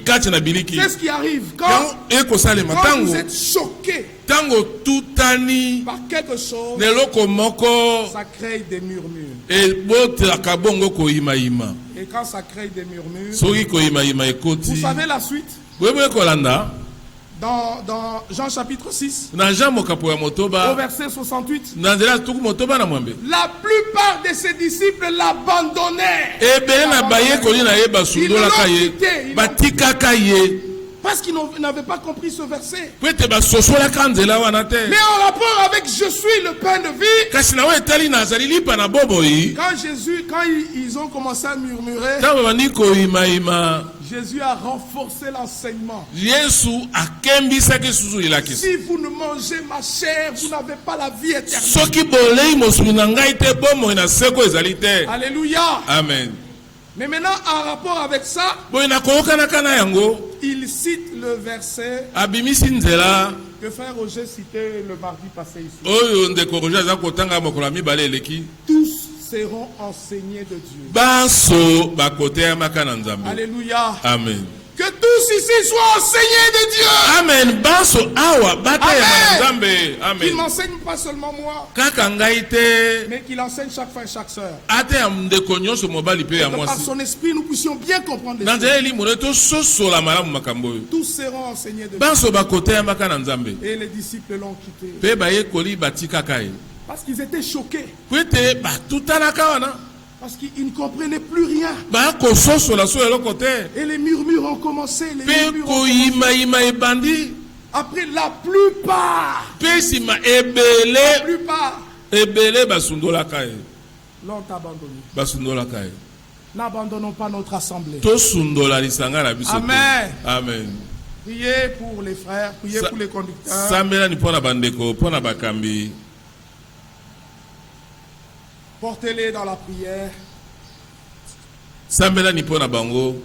kati na biliki. C'est ce qui arrive quand ekosalema vous ntango êtes choqué ntango tutani par quelque chose, na eloko moko ça crée des murmures. ebotelaka bongo koyimayima. Et quand ça crée des murmures, soki koyimayima vous ekoti savez la suite? boyeboye kolanda Dans Jean chapitre 6, na Jean mokapo ya au motoba verset 68, na nzela tuku motoba na mwambe la plupart de ses disciples l'abandonnèrent. ebele na bayekoli na ye Ils basundolaka l'ont ye quitté, batikaka ye Parce qu'ils n'avaient pas compris ce verset. po ete basosolaka nzela wana te Mais en rapport avec je suis le pain de vie, kasi na oyo etali nazali lipa na bomoi quand ils ont commencé à murmurer, ntango babandi koyimayima Jésus a renforcé l'enseignement. yesu akembisaki susu elakisi Si vous ne mangez ma chair, vous n'avez pas la vie éternelle. soki bolei mosuni na ngai te bomoi na seko ezali te Alléluia. amen. Mais maintenant, en rapport avec ça, boye na koyokanaka na yango il cite le verset abimisi nzela que frère Roger citait le mardi passé ici. oyo ndeko roger aza kotanga mokolo ya mibale eleki Tous seront enseignés de Dieu. banso bakoteyamaka na nzambe Alléluia. amen. Que tous ici soient enseignés de Dieu. amen banso awa bateyama na nzambe Qu'il amen. n'enseigne pas seulement moi, kaka ngai te mais qu'il enseigne chaque frère et chaque sœur. ateya ndeko nyonso mobali mpe ya Que par mwasi son esprit, nous puissions bien comprendre les na choses. nzela elimo ne tososola malamu makambo oyo Tous seront enseignés de Dieu. banso bakoteyamaka na nzambe Et les disciples l'ont quitté. mpe bayekoli batikaka ye Parce qu'ils étaient choqués. po ete batutanaka wana Parce qu'ils ne comprenaient plus rien. bakososola so eloko te Et les murmures ont commencé. Les mpe murmures ont commencé. koyimayima ebandi Après, la plupart mpe nsima la plupart ebele basundolaka ye l'ont abandonné. basundolaka ye N'abandonnons pas notre assemblée. tosundola lisanga na biso te. Amen. amen. Priez pour les frères, priez Sa- pour les conducteurs. sambelani mpo na bandeko mpo na bakambi Portez-les dans la prière. sambelani mpo na bango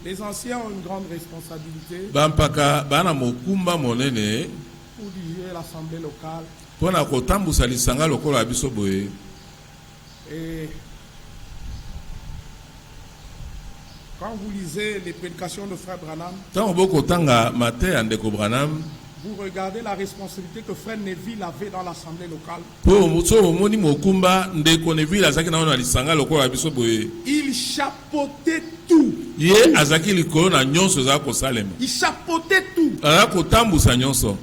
Les anciens ont une grande responsabilité bampaka baa na mokumba monene pour diriger l'assemblée locale. mpo na kotambusa lisanga lokola ya biso boye Et quand vous lisez les prédications de Frère Branham, ntango bokotanga mateya ya ndeko branham vous regardez la responsabilité que Frère Neville avait dans l'assemblée locale. mpo so omoni mokumba ndeko nevile azalaki na wana na lisanga lokola ya biso boye Il chapeautait tout. ye azalaki likolo na nyonso ezalaki kosalema Il chapeautait tout. azalaki kotambusa nyonso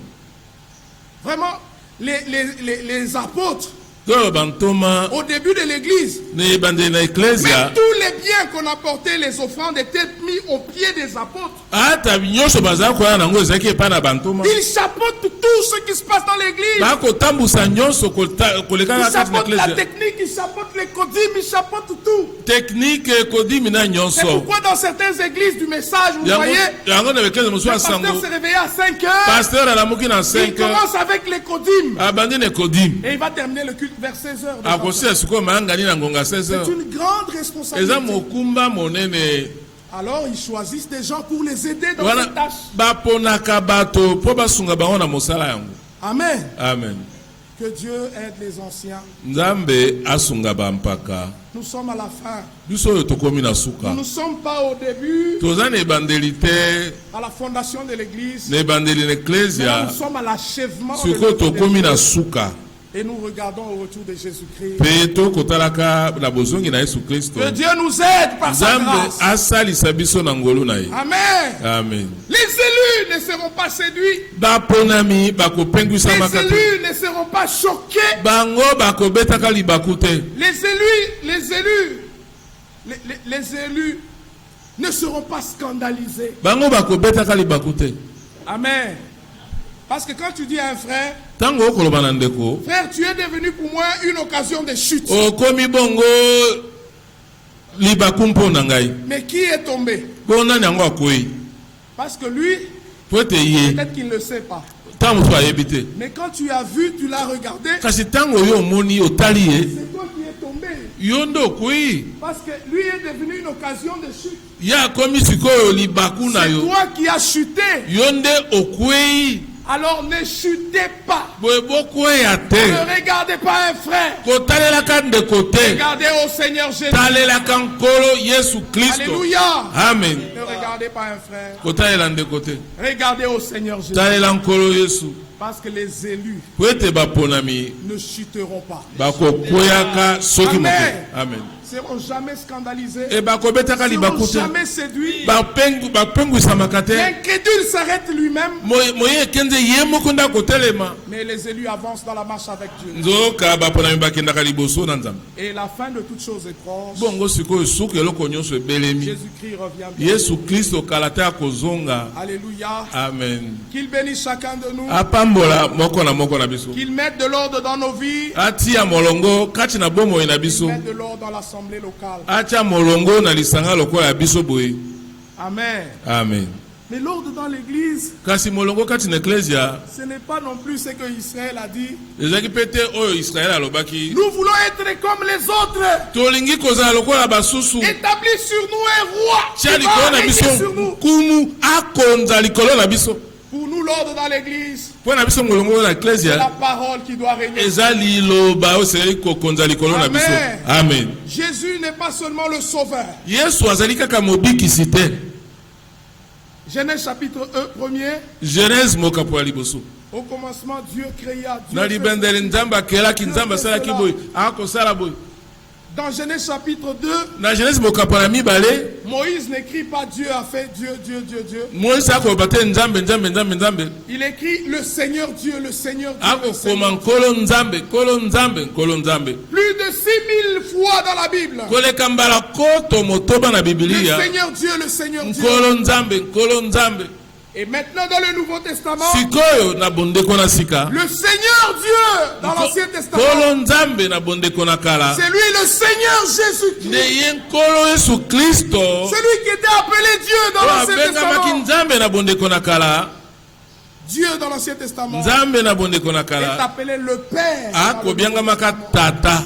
Vraiment, les apôtres, to bantoma au début de l'église, na ebandeli na mais eklesia tous les biens qu'on apportait, les offrandes étaient mis au pied des apôtres. ata nyonso bazalaki koya nango ezalaki epai na bantoma Ils chapeautent tout ce qui se passe dans l'église. bakotambusa nyonso kolekaka Ils kati na chapeautent la eklesia technique, ils chapeautent les codymes, ils chapeautent tout. teknike ekodimi na C'est nyonso pourquoi dans certaines églises du message, vous voyez, yango na eklesia le mosusu ya pasteur sango s'est réveillé à 5 heures, paster alamuki na il 5 heures commence avec les codymes abandi na ekodimi et il va terminer le culte vers 16 heures. akosila sikoyo mayangani na ngonga 16 C'est heures une grande eza responsabilité. mokumba monene Alors ils choisissent des gens pour les aider dans wana cette tâche. baponaka bato mpo basunga bango na mosala yango Amen. amen. Que Dieu aide les anciens. nzambe asunga bampaka Nous sommes à la fin. biso oyo tokomi na suka Nous ne sommes pas au début, toza na ebandeli te à la fondation de l'église. na ebandeli na Mais eklesia nous sommes à l'achèvement de sikoyo notre tokomi na développement. suka Et nous regardons au retour de Jésus-Christ. mpe tokotalaka na bozongi na yesu kristo Que Dieu nous aide par sa nzambe grâce. asalisa biso na ngolu na ye Amen. amen. Les élus ne seront pas séduits. baponami Les bakopengwisamaka te élus ne seront pas choqués. bango bakobetaka libaku te Les élus ne seront pas scandalisés. bango bakobetaka libaku te Amen. Parce que quand tu dis à un frère, ntango okoloba na ndeko frère, tu es devenu pour moi une occasion de chute. okomi bongo libaku mpo na ngai Mais qui est tombé? mpo nani yango akwei Parce que lui, po ete ye peut-être qu'il ne le sait pas. ntango mosusu ayebi te Mais quand tu as vu, tu l'as regardé, kasi ntango oyo omoni otali ye c'est toi qui es tombé. yo nde okwei Parce que lui est devenu une occasion de chute. ye akomi sikoyo libaku na C'est yo toi qui as chuté. yo nde okwei Alors ne chutez pas. boye bokweya te Ne regardez pas un frère. kotalelaka ndeko te Regardez au Seigneur Jésus. talelaka nkolo yesu kristo Alléluia. amen. Ne regardez pas un frère. kotalela ndeko te Regardez au Seigneur Jésus. talela nkolo yesu Parce que les élus po ete baponami ne chuteront pas. bakokweyaka soki Amen. moke amen. seront jamais scandalisés, e bakobetaka seront libaku te jamais séduits. bapengwisamaka te. L'incrédule s'arrête lui-même, moye ekenze ye moko nde akotelema. mais les élus avancent dans la marche avec Dieu. nzoka baponami bakendaka liboso na nzambe. Et la fin de toutes choses est proche. bongo sikoyo suki eloko nyonso ebelemi. Jésus-Christ revient bientôt. yesu kristo kala te akozonga. Alléluia. Amen. Qu'il bénisse chacun de nous. apambola moko na biso. Qu'il mette de l'ordre dans nos vies. atia molongo kati na bomoi na Qu'il biso. mette de l'ordre dans l'assemblée locale. atia molongo na lisanga lokola ya biso boye. Amen. Amen. Mais l'ordre dans l'église, kasi molongo kati na eklesia ce n'est pas non plus ce que Israël a dit. ezalaki pe te oyo israele alobaki. Nous voulons être comme les autres. tolingi kozala lokola basusu. Établis sur nous un roi tia qui va likolo na régner biso sur nous. kumu akonza likolo na biso. Pour nous, l'ordre dans l'église, mpo na biso molongo na c'est la eklesia parole qui doit régner. eza liloba oyo esengeli kokonza likolo na biso. Amen. Amen. Jésus n'est pas seulement le sauveur. yesu azali kaka mobikisi te. Genèse chapitre 1er. genèse mokapo ya liboso. Au commencement, Dieu créa. Dieu na fait- libendeli nzambe akelaki nzambe asalaki boye akosala boye. Dans Genèse chapitre 2, na genèse mokapo na mibale Moïse n'écrit pas Dieu a fait Dieu, Dieu, Dieu, Dieu. moïse akoloba te nzambe nzambe nzambe nzambe. Il écrit le Seigneur Dieu, le Seigneur Dieu. Le akokoma Seigneur. nkolo nzambe nkolo nzambe nkolo nzambe. Plus de 6000 fois dans la Bible. koleka mbala koto motoba na Le bibilia Seigneur Dieu, le Seigneur Dieu. nkolo nzambe nkolo nzambe. Et maintenant dans le Nouveau Testament, sikoyo na bondeko na sika le Seigneur Dieu dans l'Ancien Testament, nkolo nzambe na bondeko na kala c'est lui le Seigneur Jésus-Christ. nde ye nkolo yesu kristo Celui qui était appelé Dieu dans oyo l'Ancien abengamaki Testament. nzambe na bondeko na kala. Dieu dans l'Ancien Testament nzambe na bondeko na est kala appelé le Père. dans le Nouveau akobiangamaka Testament. tata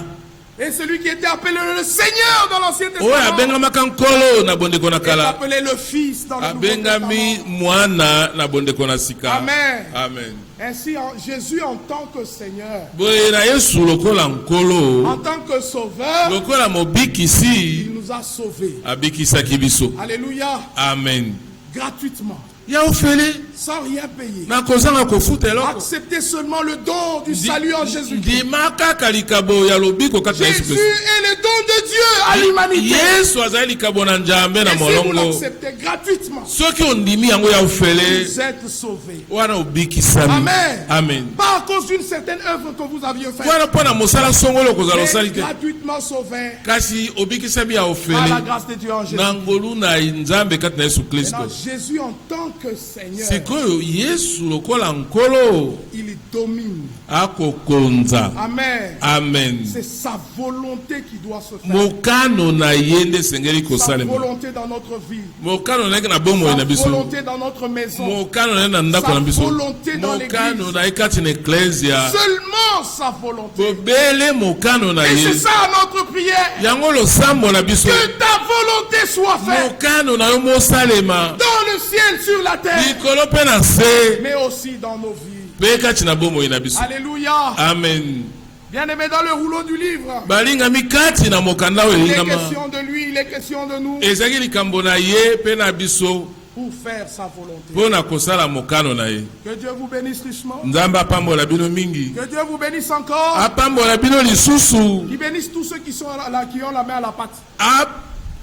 Et celui qui était appelé le Seigneur dans l'Ancien oyo Testament abengamaka nkolo na bondeko na est kala appelé le Fils dans le Nouveau abengami Testament. mwana na bondeko na sika. Amen. Amen. Ainsi, Jésus en tant que Seigneur, boye na yesu lokola nkolo en tant que Sauveur, lokola mobikisi il nous a sauvés. abikisaki biso. Alléluia. Amen. Gratuitement, ya ofele sans rien payer. na kozanga kofuta eloko. Acceptez seulement le don du salut en Jésus-Christ. ndima kaka likabo ya lobiko kati na yesu Jésus kristo. est le don de Dieu à l'humanité. yesu azali likabo na nzambe na Et si vous molongo. l'acceptez gratuitement, soki ondimi yango ya ofele vous êtes sauvés. wana obikisami. Amen. Amen. Pas à cause d'une certaine œuvre que vous aviez faite, wana mpo na mosala songolo kozala mais osali te gratuitement sauvés kasi obikisami ya par la ofele grâce de Dieu en Jésus. na ngolu na nzambe kati na yesu kristo. Maintenant, Jésus en tant que Seigneur, sikoyo yesu lokola nkolo il domine. akokonza. Amen. Amen. C'est sa volonté qui doit se faire. mokano na ye nde esengeli Sa kosalema. volonté dans notre vie. mokano na ye na bomoi na Sa biso. volonté dans notre maison. mokano na ye na ndako na biso. Sa volonté dans mokano l'église. na ye kati na eklesia. Seulement sa volonté. bobele mokano na Et ye. c'est ça notre prière. yango losambo na biso. Que ta volonté soit faite mokano na yo mosalema dans le ciel, sur la terre, likolo mpe na se mais aussi dans nos vies. mpe kati na bomoi na biso. Alléluia. Amen. Bien-aimé, dans le rouleau du livre, balingami kati na mokanda oyo il est elingama question de lui, il est question de nous ezalaki likambo na ye mpe na biso pour faire sa volonté. mpo na kosala mokano na ye. Que Dieu vous bénisse richement. nzambe apambola bino mingi, Que Dieu vous bénisse encore. apambola bino lisusu, Qu'il bénisse tous ceux qui sont là, qui ont la main à la pâte.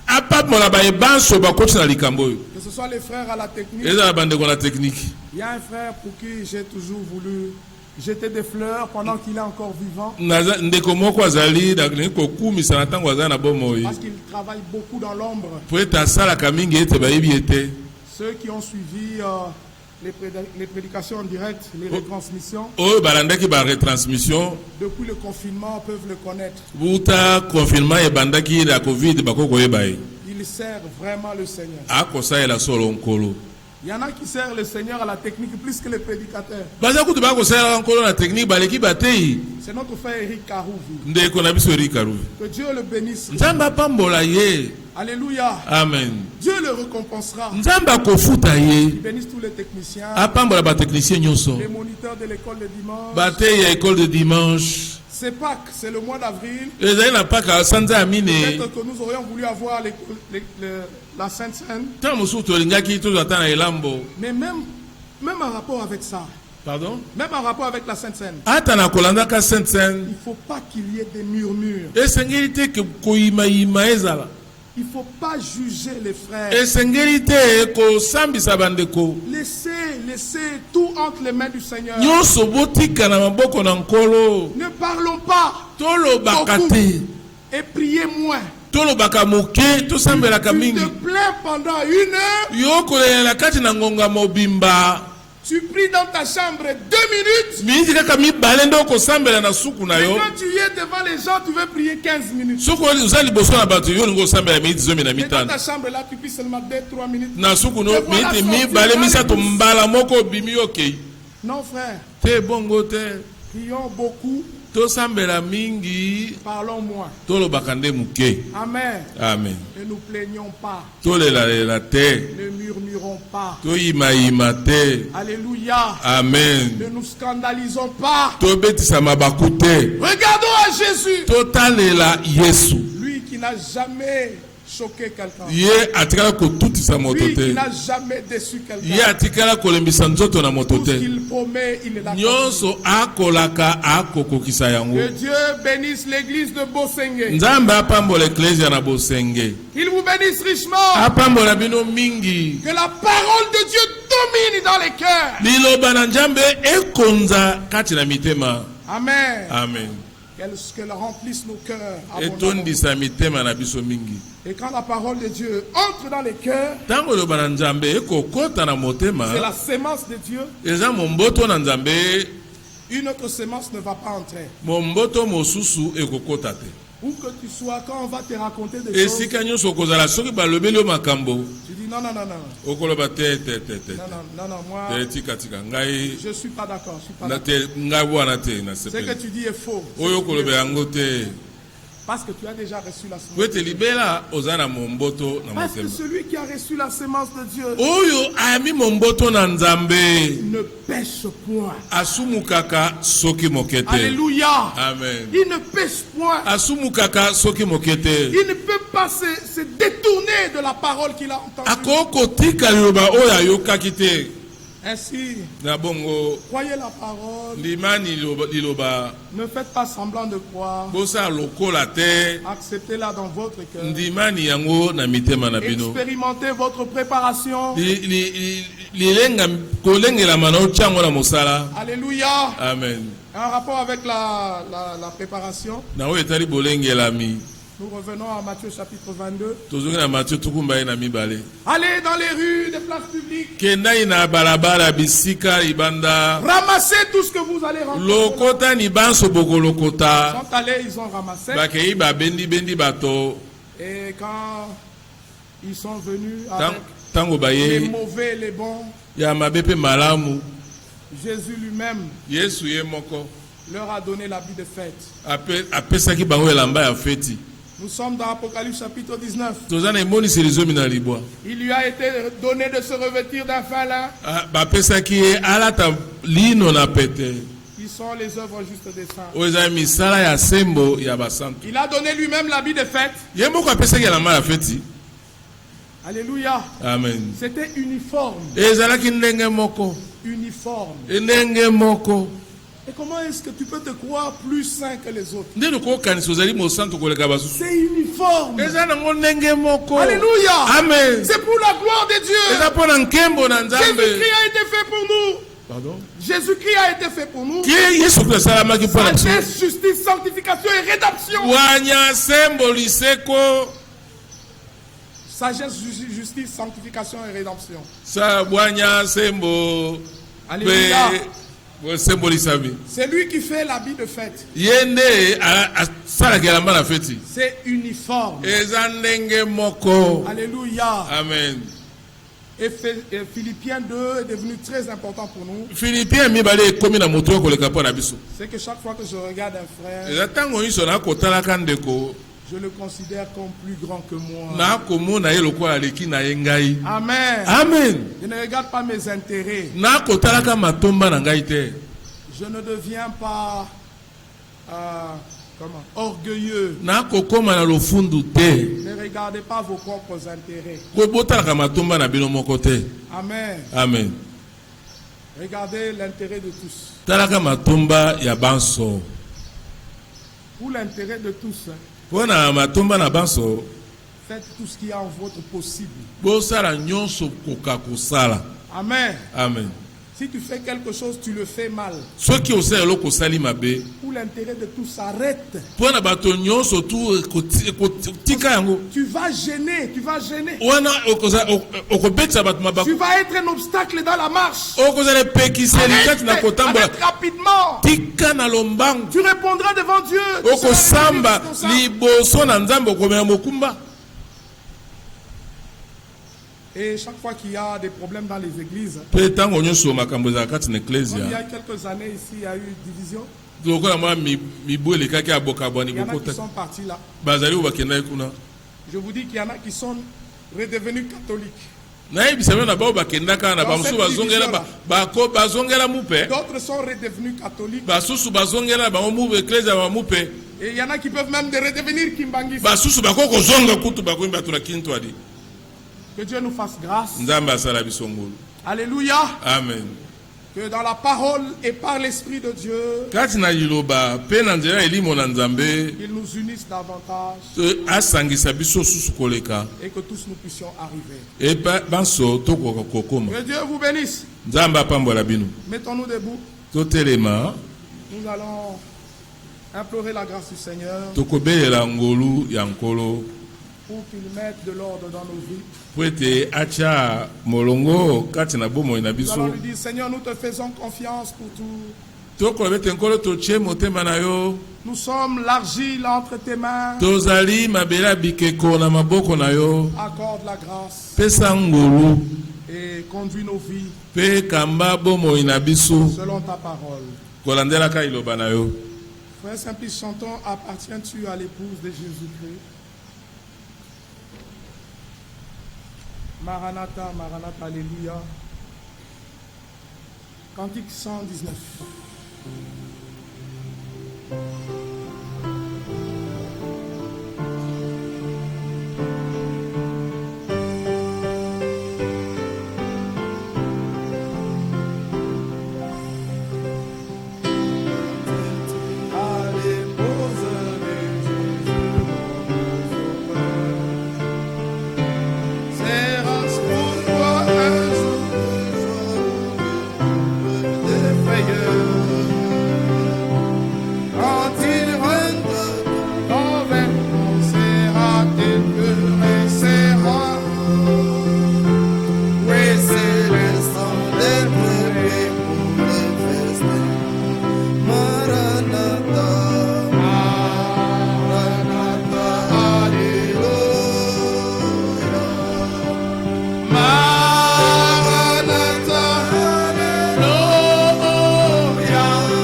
apambola bayebanso bakoti na likambo oyo. Que ce soit les frères à la technique. ezala bandeko na teknike. Il y a un frère pour qui j'ai toujours voulu jeter des fleurs pendant qu'il est encore vivant. ndeko moko azali nalingi kokumisa na ntango azali na bomoi Parce qu'il travaille beaucoup dans l'ombre. po ete asalaka mingi ete bayebi ete. Ceux qui ont suivi les prédications en direct, les retransmissions, oyo balandaki baretransmission depuis le confinement, peuvent le connaître. buta confinement ebandaki na covid bakoki koyeba ye. Il sert vraiment le Seigneur. akosalela solo nkolo. Il y en a qui servent le Seigneur à la technique plus que les prédicateurs. baza kutu bakosalela nkolo na technique baleki batei. C'est notre frère Eric Karouvi. ndeko na biso eri karuvi. Que Dieu le bénisse. nzambe apambola ye. Alléluia. Amen. Dieu le récompensera. nzambe akofuta ye. Il bénisse tous les techniciens, apambola batechnicien nyonso. les moniteurs de l'école de dimanche. batei ya école de dimanche. C'est Pâques, c'est le mois d'avril. ezali na paka sanza ya mine. Peut-être que nous aurions voulu avoir la Sainte Seine. ntango mosusu tolingaki tozwa ata na elambo. Mais même en rapport avec ça, Pardon? Même en rapport avec la Sainte Seine. Ata na kolanda ka Sainte Seine. Il ne faut pas qu'il y ait des murmures. Esengeli te ke koyimayima ezala. Il ne faut pas juger les frères. Esengeli te kosambisa bandeko. Laissez tout entre les mains du Seigneur. Nyonso botika na maboko na nkolo. Ne parlons pas Tolobaka beaucoup te. et priez moins. Tolobaka moke, tosambelaka Tu mingi. te plains pendant 1 heure. Yo kolela kati na ngonga mobimba. Tu pries dans ta chambre 2 minutes. Mingi kaka mibale ndo kosambela na suku na Et yo. quand tu es devant les gens, tu veux prier 15 minutes. Suku oza liboso na bato yo ngo sambela mingi 10 na Et dans mitano. ta chambre là, tu pries seulement 2-3 minutes. Na suku no Et voilà, mingi sorti mibale dans misato l'église. mbala moko bimi okei. Non, frère. Te bongo te. Prions beaucoup, Tosambela mingi, parlons moins. tolobaka nde muke. Amen. Amen. Ne nous plaignons pas. Tolela te. Ne murmurons pas. Toyimayima te. Alléluia. Amen. Ne nous scandalisons pas. Tobetisa mabaku te. Regardons à Jésus. Totalela Yesu. Lui qui n'a jamais choqué quelqu'un. Ye atikala kotutisa moto Lui qui te. n'a jamais déçu Ye quelqu'un. atikala kolembisa nzoto na moto Tout ce te. qu'il promet, il l'accomplit. Nyonso akolaka akokokisa yango. Que Dieu bénisse l'église de Bosenge. Nzambe apambola eklesia na Bosenge. Qu'il vous bénisse richement. Apambola bino mingi. Que la parole de Dieu domine dans les cœurs. Liloba na Nzambe ekonza kati na mitema. Amen. Amen. Qu'elle remplisse nos cœurs abondamment. Etondisa mitema na biso mingi. Et quand la parole de Dieu entre dans les cœurs, Tango loba na Nzambe ekokota na motema. c'est la sémence de Dieu. Eza momboto na Nzambe. Une autre sémence ne va pas entrer. Momboto mosusu ekokota te. Où que tu sois, quand on va te raconter des choses, Esika nyonso kozala soki balobeli yo makambo. tu dis non, non, non, non. Okoloba te. Non, non, non, non, moi, Te tika ngai je ne suis pas d'accord. Je suis pas na d'accord. te ngai wana te na Ce que sepeli. tu dis est faux. Oyo koloba yango te. Parce que tu as déjà reçu la sémence. Wete libela oza na momboto na Parce que motema. celui qui a reçu la sémence de Dieu Oyo ayami momboto na Nzambe ne pêche point. asumukaka soki moke te. Alléluia. Amen. Il ne pêche point. Asumukaka soki moke te. Il ne peut pas se détourner de la parole qu'il a entendue. Akokotika liloba oyo ayokaki te. Ainsi, Na bongo croyez la parole. limani liloba Ne faites pas semblant de croire. bosa lokola te. Acceptez-la dans votre cœur. Ndimani yango na mitema na bino. Expérimentez votre préparation. Lilenga kolengelama na otyango na mosala. Alléluia. Amen. En rapport avec la préparation, Na oyo etali bolengelami. nous revenons à Matthieu chapitre 22. Tozoki na Matthieu tukumba ye na mibale. Allez dans les rues, des places publiques. Kendai na balabala bisika ibanda. Ramassez tout ce que vous allez rencontrer. Lokota ni banso boko Ils lokota. sont allés, ils ont ramassé. Bakei ba bendi bato. Et quand ils sont venus avec Tango les baye mauvais et les bons, ya mabepe malamu. Jésus lui-même Yesu ye moko. leur a donné l'habit de fête. Apesaki bango elamba ya feti. Nous sommes dans Apocalypse chapitre 19. Tozana emonisi lizomi na libwa. Il lui a été donné de se revêtir d'un fin lin. Bapesaki ye alata lino na pete. Qui sont les œuvres justes des saints. Oyo eza misala ya sembo ya basantu. Il a donné lui-même l'habit de fête. Ye moko apesaki elamba ya feti. Alléluia. Amen. C'était uniforme. Ezalaki ndenge moko. Uniforme. Ndenge moko. Et comment est-ce que tu peux te croire plus saint que les autres? Ndenge kokanisa ozali mosantu koleka basusu. C'est uniforme. Eza nango ndenge moko. Alléluia. Amen. C'est pour la gloire de Dieu. Eza pona nkembo na Nzambe. Jésus-Christ a été fait pour nous. Pardon? Jésus-Christ a été fait pour nous. Ki Yesu Kristo asalamaki mpona biso. Sagesse, justice, sanctification et rédemption. Wanya sembo liseko. Sagesse, justice, sanctification et rédemption. Sa bwanya sembo. Alléluia. Sembo lisami. C'est lui qui fait l'habit de fête. Yende asalaki elamba na feti. C'est uniforme. Eza ndenge moko. Alléluia. Amen. Et Philippiens 2 est devenu très important pour nous. Philippiens mibale ekomi na moto koleka mpona biso. C'est que chaque fois que je regarde un frère, Eza ntango nyonso nakotalaka ndeko. je le considère comme plus grand que moi. Nakomona ye lokola aleki na ye ngai. Amen. Amen. Je ne regarde pas mes intérêts. Nakotalaka matomba na ngai te. Je ne deviens pas orgueilleux. Nakokoma na lofundu te. Ne regardez pas vos propres intérêts. Ko botalaka matomba na bino moko te. Amen. Amen. Regardez l'intérêt de tous. talaka matomba ya banso Pour l'intérêt de tous, mpona matomba na banso faites tout ce qui est en votre possible. bosala nyonso koka kosala. Amen. Amen. Si tu fais quelque chose, tu le fais mal. soki osala eloko osali mabe Pour l'intérêt de tous, arrête. mpona bato nyonso tu kotika yango Tu vas gêner, tu vas gêner. wana okobetisa bato Tu mabaku vas être un obstacle dans la marche. okozala epekiseli kati na kotambola Arrête rapidement. tika na lombangu Tu répondras devant Dieu. Tu seras okosamba responsable. liboso na nzambe okomela mokumba. Et chaque fois qu'il y a des problèmes dans les églises, mpe ntango nyonso makambo ezala kati na comme il y eklesia a quelques années ici, il y a eu division. lokola mwa mibu elekaki abokabwani Il y en a qui kokota sont partis là. bazali oyo bakendaki kuna Je vous dis qu'il y en a qui sont redevenus catholiques. nayebisa bino na bao bakendaka na Dans bamosusu cette bazongela division-là. bazongela mupe D'autres sont redevenus catholiques. basusu bazongela na bango mupe eklesia ya bamupe Et il y en a qui peuvent même de redevenir Kimbangis. basusu bakoki kozonga kutu bakomi bato na kintwadi. Que Dieu nous fasse grâce. nzambe asala biso ngolu. Alléluia. Amen. Que dans la parole et par l'Esprit de Dieu, kati na liloba mpe na nzela elimo na nzambe il nous unisse davantage asangisa biso susu koleka et que tous nous puissions arriver. e banso tokoka kokoma. Que Dieu vous bénisse. nzambe apambola bino. Mettons-nous debout. totelema Nous allons implorer la grâce du Seigneur tokobelela ngolu ya nkolo pour qu'il mette de l'ordre dans nos vies. po ete atya molongo kati na bomoi na Nous biso. allons lui dire, Seigneur, nous te faisons confiance pour tout. tokoloba ete nkolo totie motema na yo Nous sommes l'argile entre tes mains. tozali mabele ya bikeko na maboko na yo. Accorde la grâce pesa ngolu et conduis nos vies mpe kamba bomoi na biso selon ta parole. kolandelaka liloba na yo. Frère Simplice, chantons, appartiens-tu à l'épouse de Jésus-Christ? Maranatha, Maranatha, Alléluia. Cantique 119. Maranatha, Hallelujah.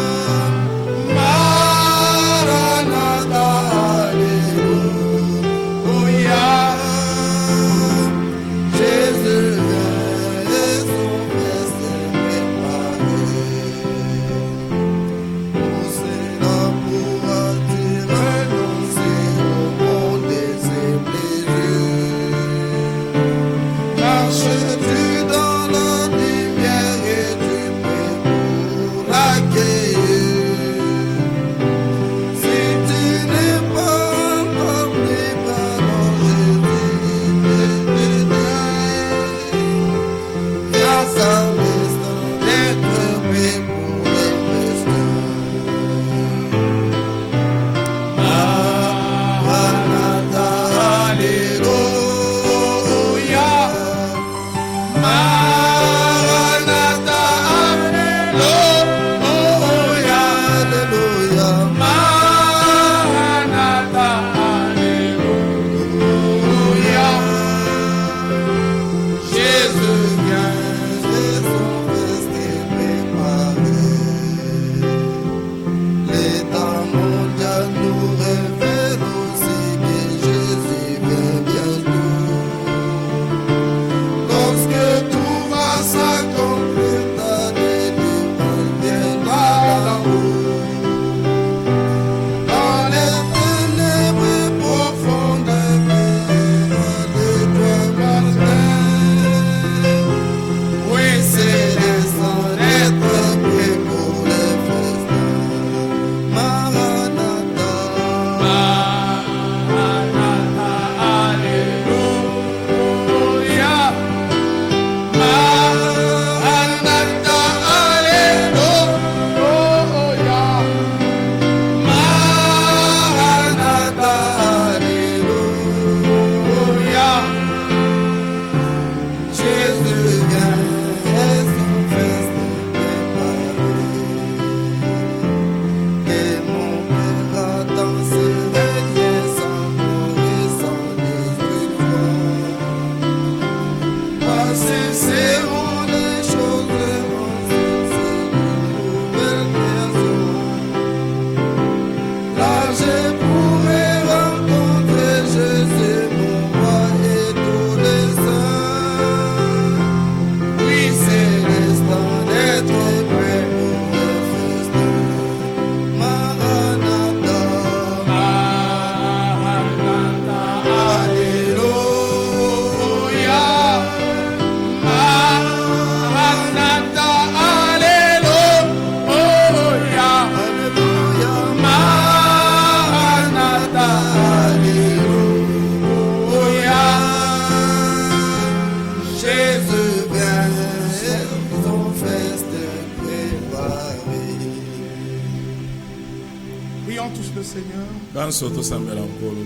tous le Seigneur. banso tosambela nkolo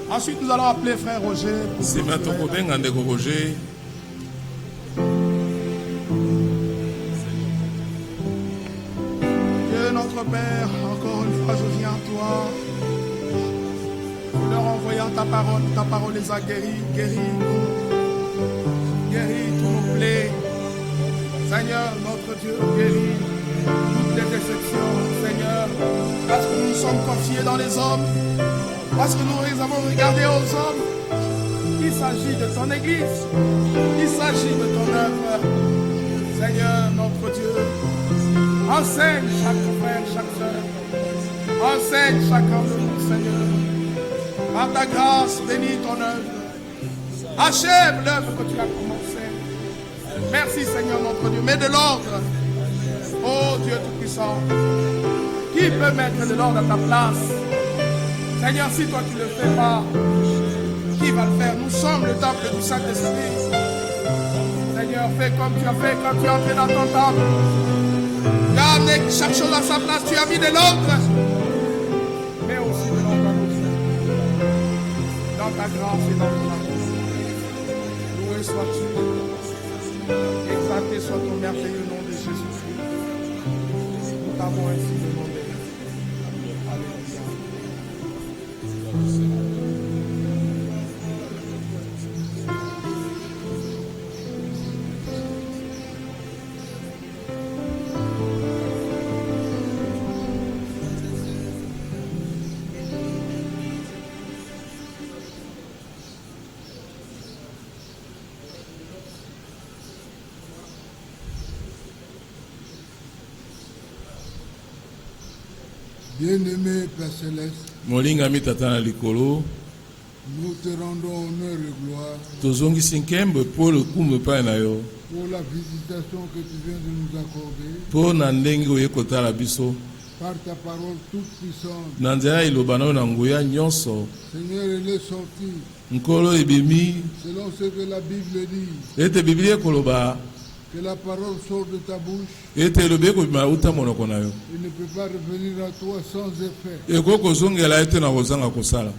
Ensuite, nous allons appeler frère Roger. nsima tokobenga ndeko roger Dieu notre Père, encore une fois je viens à toi. Leur envoyant ta parole les a guéris, guéris tous nos plaies. Seigneur, notre Dieu, guéris toutes les déceptions, Seigneur, parce que nous nous sommes confiés dans les hommes, parce que nous les avons regardés aux hommes. Il s'agit de ton Église, il s'agit de ton œuvre. Seigneur, notre Dieu, enseigne chaque frère, chaque soeur, enseigne chacun de nous, Seigneur. Par ta grâce, bénis ton œuvre. Achève l'œuvre que tu as commencée. Merci Seigneur notre Dieu. Mets de l'ordre. Oh Dieu Tout-Puissant. Qui peut mettre de l'ordre à ta place? Seigneur, si toi tu ne le fais pas, qui va le faire? Nous sommes le temple du Saint-Esprit. Seigneur, fais comme tu as fait quand tu es entré dans ton temple. Tu as amené chaque chose à sa place. Tu as mis de l'ordre. Mais aussi de l'ordre à nous. Dans ta grâce et dans ton amour. Loué sois-tu. Exalté soit ton merveilleux nom de Jésus-Christ. Nous t'avons ainsi demandé. Alléluia. Bien-aimé Père Céleste, molingami tata na likolo nous te rendons honneur et gloire tozongisi nkembo mpo lokumu epai na yo pour la visitation que tu viens de nous accorder mpo na ndenge oye kotala biso par ta parole toute puissante. na nzela ya liloba na yo na nguya nyonso. Seigneur, elle est sortie nkolo ebimi selon ce que la Bible dit, ete biblia ekoloba que la parole sort de ta bouche ete elobi ekobima uta monoko na yo et ne peut pas revenir à toi sans effet. ekoki kozongela ete na kozanga kosala.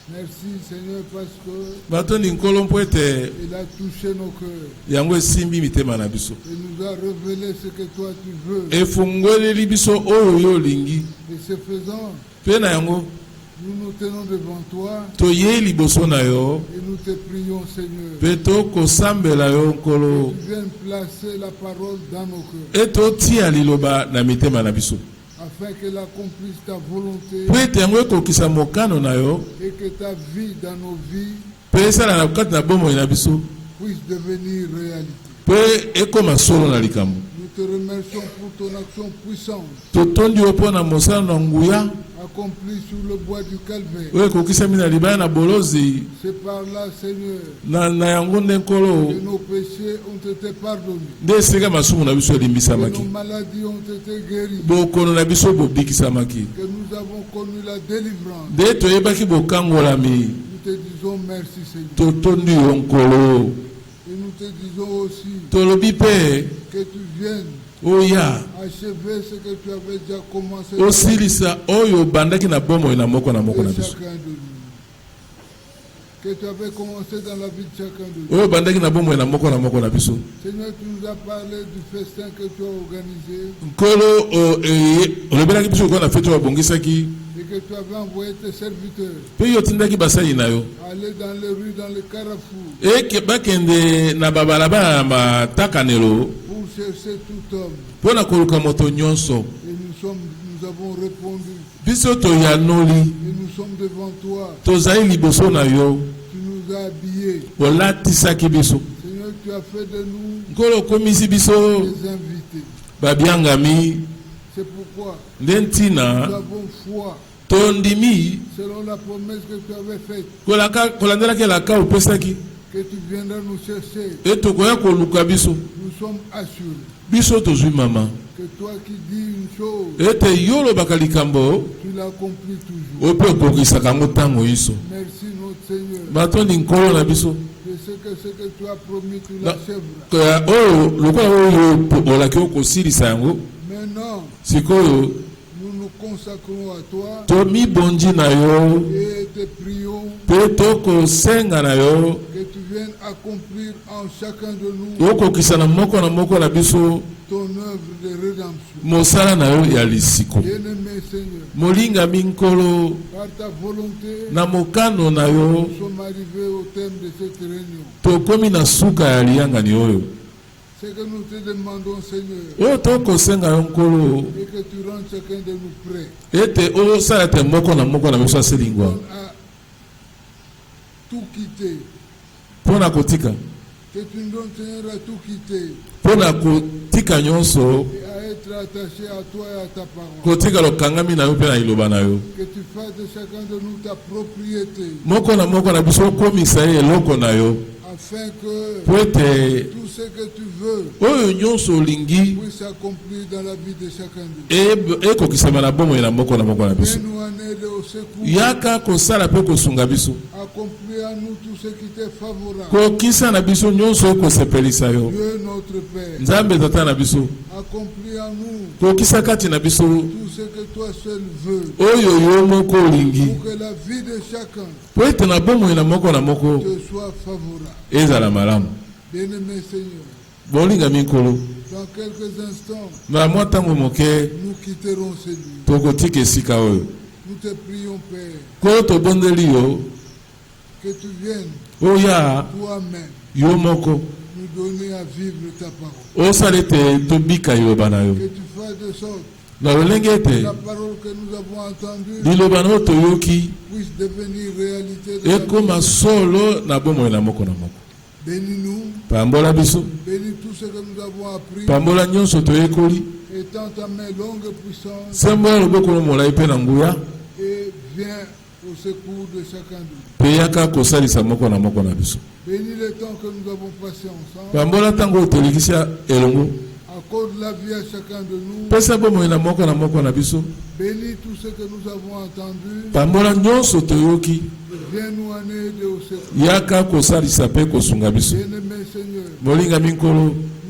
Merci Seigneur parce que batondi nkolo mpo ete il a touché nos cœurs yango esimbi mitema na biso et nous a révélé ce que toi tu veux. efungoleli biso oyo yo olingi Et ce faisant, mpe na yango nous nous tenons devant toi toyei liboso na yo et nous te prions Seigneur. mpe tokosambela yo nkolo Tu viens placer la parole dans nos cœurs ete otia liloba na mitema na biso afin qu'elle accomplisse ta volonté mpo ete yango ekokisa mokano na yo et que ta vie dans nos vies mpe esala na kati na bomoi na biso puisse devenir réalité. mpe ekóma solo na likambo. Nous te remercions pour ton action puissante totondi yo mpo na mosala na nguya accomplie sur le bois du Calvaire. oyo ekokisami na libaya na bolozi C'est par là, Seigneur, na yango nde nkolo que nos péchés ont été pardonnés, nde esika masumu na biso que elimbisamaki nos maladies ont été guéries, bokono na biso bobikisamaki que nous avons connu la délivrance. nde toyebaki bokangolami. Nous te disons merci, Seigneur. totondi yo nkolo Et nous te disons aussi tolobi mpe que tu viennes oya achever ce que tu avais déjà commencé osilisa oyo obandaki na bomoi na moko na moko na de biso chacun de nous. Que tu avais commencé dans la vie de chacun de nous. oyo obandaki na bomoi na moko na biso. Seigneur, tu nous as parlé du festin que tu as organisé nkolo olobelaki biso kokoa na feti oyo babongisaki et que tu avais envoyé tes serviteurs mpe yo otindaki basali na yo aller dans les rues, dans les carrefours bakende na babalabala na matakanelo pour chercher tout homme. mpo na koluka moto nyonso. Et nous avons répondu biso toyanoli et nous sommes devant toi. tozali liboso na yo Tu nous as habillés. olatisaki biso. Seigneur, tu as fait de nous nkolo okomisi biso des invités. babiangami C'est pourquoi nde nous ntina avons foi tondimi selon la promesse que tu avais faite, kolandelaki elaka opesaki que tu viendras nous chercher. e tokoya koluka biso. Nous sommes assurés biso tozwi mama que toi qui dis une chose, ete yo olobaka likambo tu l'accomplis toujours. oyo mpe okokisaka yango ntango nyonso. Merci notre Seigneur. batondi nkolo na biso Je sais que ce que tu as promis, tu l'achèveras. oyo lokola oyo olaki okosilisa yango Maintenant, sikoyo nous nous consacrons à toi tomi bonji na yo et te prions pe tokosenga na yo que tu viennes accomplir en chacun de nous okokisa na moko na biso ton œuvre de rédemption. mosala na yo ya lisiko. Bien-aimé Seigneur, Molingami nkolo par ta volonté, na mokano na yo nous sommes arrivés au terme de cette réunion. tokomi na suka ya liyangani oyo Ce que nous te demandons, Seigneur, oyo tokosenga yo nkolo et que tu rendes chacun de nous prêt ete osala ete moko na biso aselingwa à tout quitter. mpo na kotika Que tu nous donnes, Seigneur, à tout quitter mpo na kotika nyonso et à être attaché à toi et à ta parole. kotika lokangami na yo mpe na liloba na yo Que tu fasses de chacun de nous ta propriété, moko na biso okomisa ye eloko na yo afin que mpo ete tout ce que tu veux oyo nyonso olingi puisse s'accomplir dans la vie de chacun de nous. ekokisama na bomoi na moko na biso Viens nous en aide au secours. yaka kosala mpe kosunga biso Accomplis à nous tout ce qui t'est favorable. kokisa na biso nyonso ekosepelisa yo Dieu notre Père, nzambe tata na biso accomplis à nous kokisa kati na biso tout ce que toi seul veux. oyo yo moko olingi Pour que la vie de chacun mpo ete na bomoi na moko te soit favorable. ezala malamu. Bien-aimé Seigneur, bolingami nkolo dans quelques instants, na mwa ntango moke nous quitterons ce lieu. tokotika esika oyo Nous te prions, Père, nkolo tobondeli yo que tu viennes oya toi-même yo moko nous donner à vivre ta parole. osala ete tobika liloba na yo Que tu fasses de sorte na lolenge que ete la parole que nous avons entendue liloba na oyo toyoki puisse devenir réalité de la vie. ekoma solo na bomoi na moko. Bénis-nous, pambola biso bénis tout ce que nous avons appris, pambola nyonso toyekoli étends ta main longue et puissante sembo ya loboko no molai mpe na nguya et viens au secours de chacun de nous. mpe yaka kosalisa moko na biso. Bénis le temps que nous avons passé ensemble, pambola ntango oyo tolikisa elongo accorde la vie à chacun de nous, pesa bomoi na moko na biso. bénis tout ce que nous avons entendu, pambola nyonso toyoki viens nous en aider au secours. yaka kosalisa mpe kosunga biso. Bien-aimé Seigneur, molingami nkolo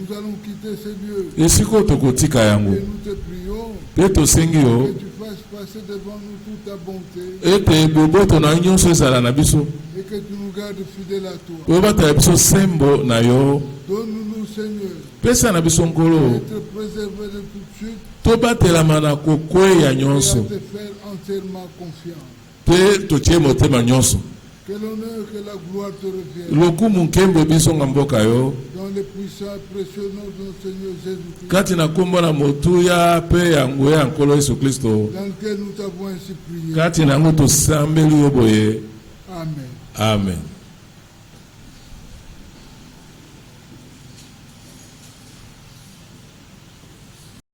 nous allons quitter ce lieu esika oyo tokotika yango et nous te prions mpe tosengi que yo tu fasses passer devant nous toute ta bonté ete boboto na yo nyonso ezala na biso et que tu nous gardes fidèles à toi. po batala biso sembo na yo. Donne-nous, Seigneur, pesa na biso nkolo d'être préservés de toute chute tobatelama na kokweya et à nyonso te faire entièrement confiance. mpe totie motema nyonso Que l'honneur, que la gloire te revienne. lokumu nkembo ebisonga mboka yo Dans le puissant et précieux nom de notre Seigneur Jésus-Christ, kati na kombo na motuya mpe ya nguya ya nkolo yesu kristo dans lequel nous t'avons ainsi prié. kati na yango tosambeli yo boye Amen. amen.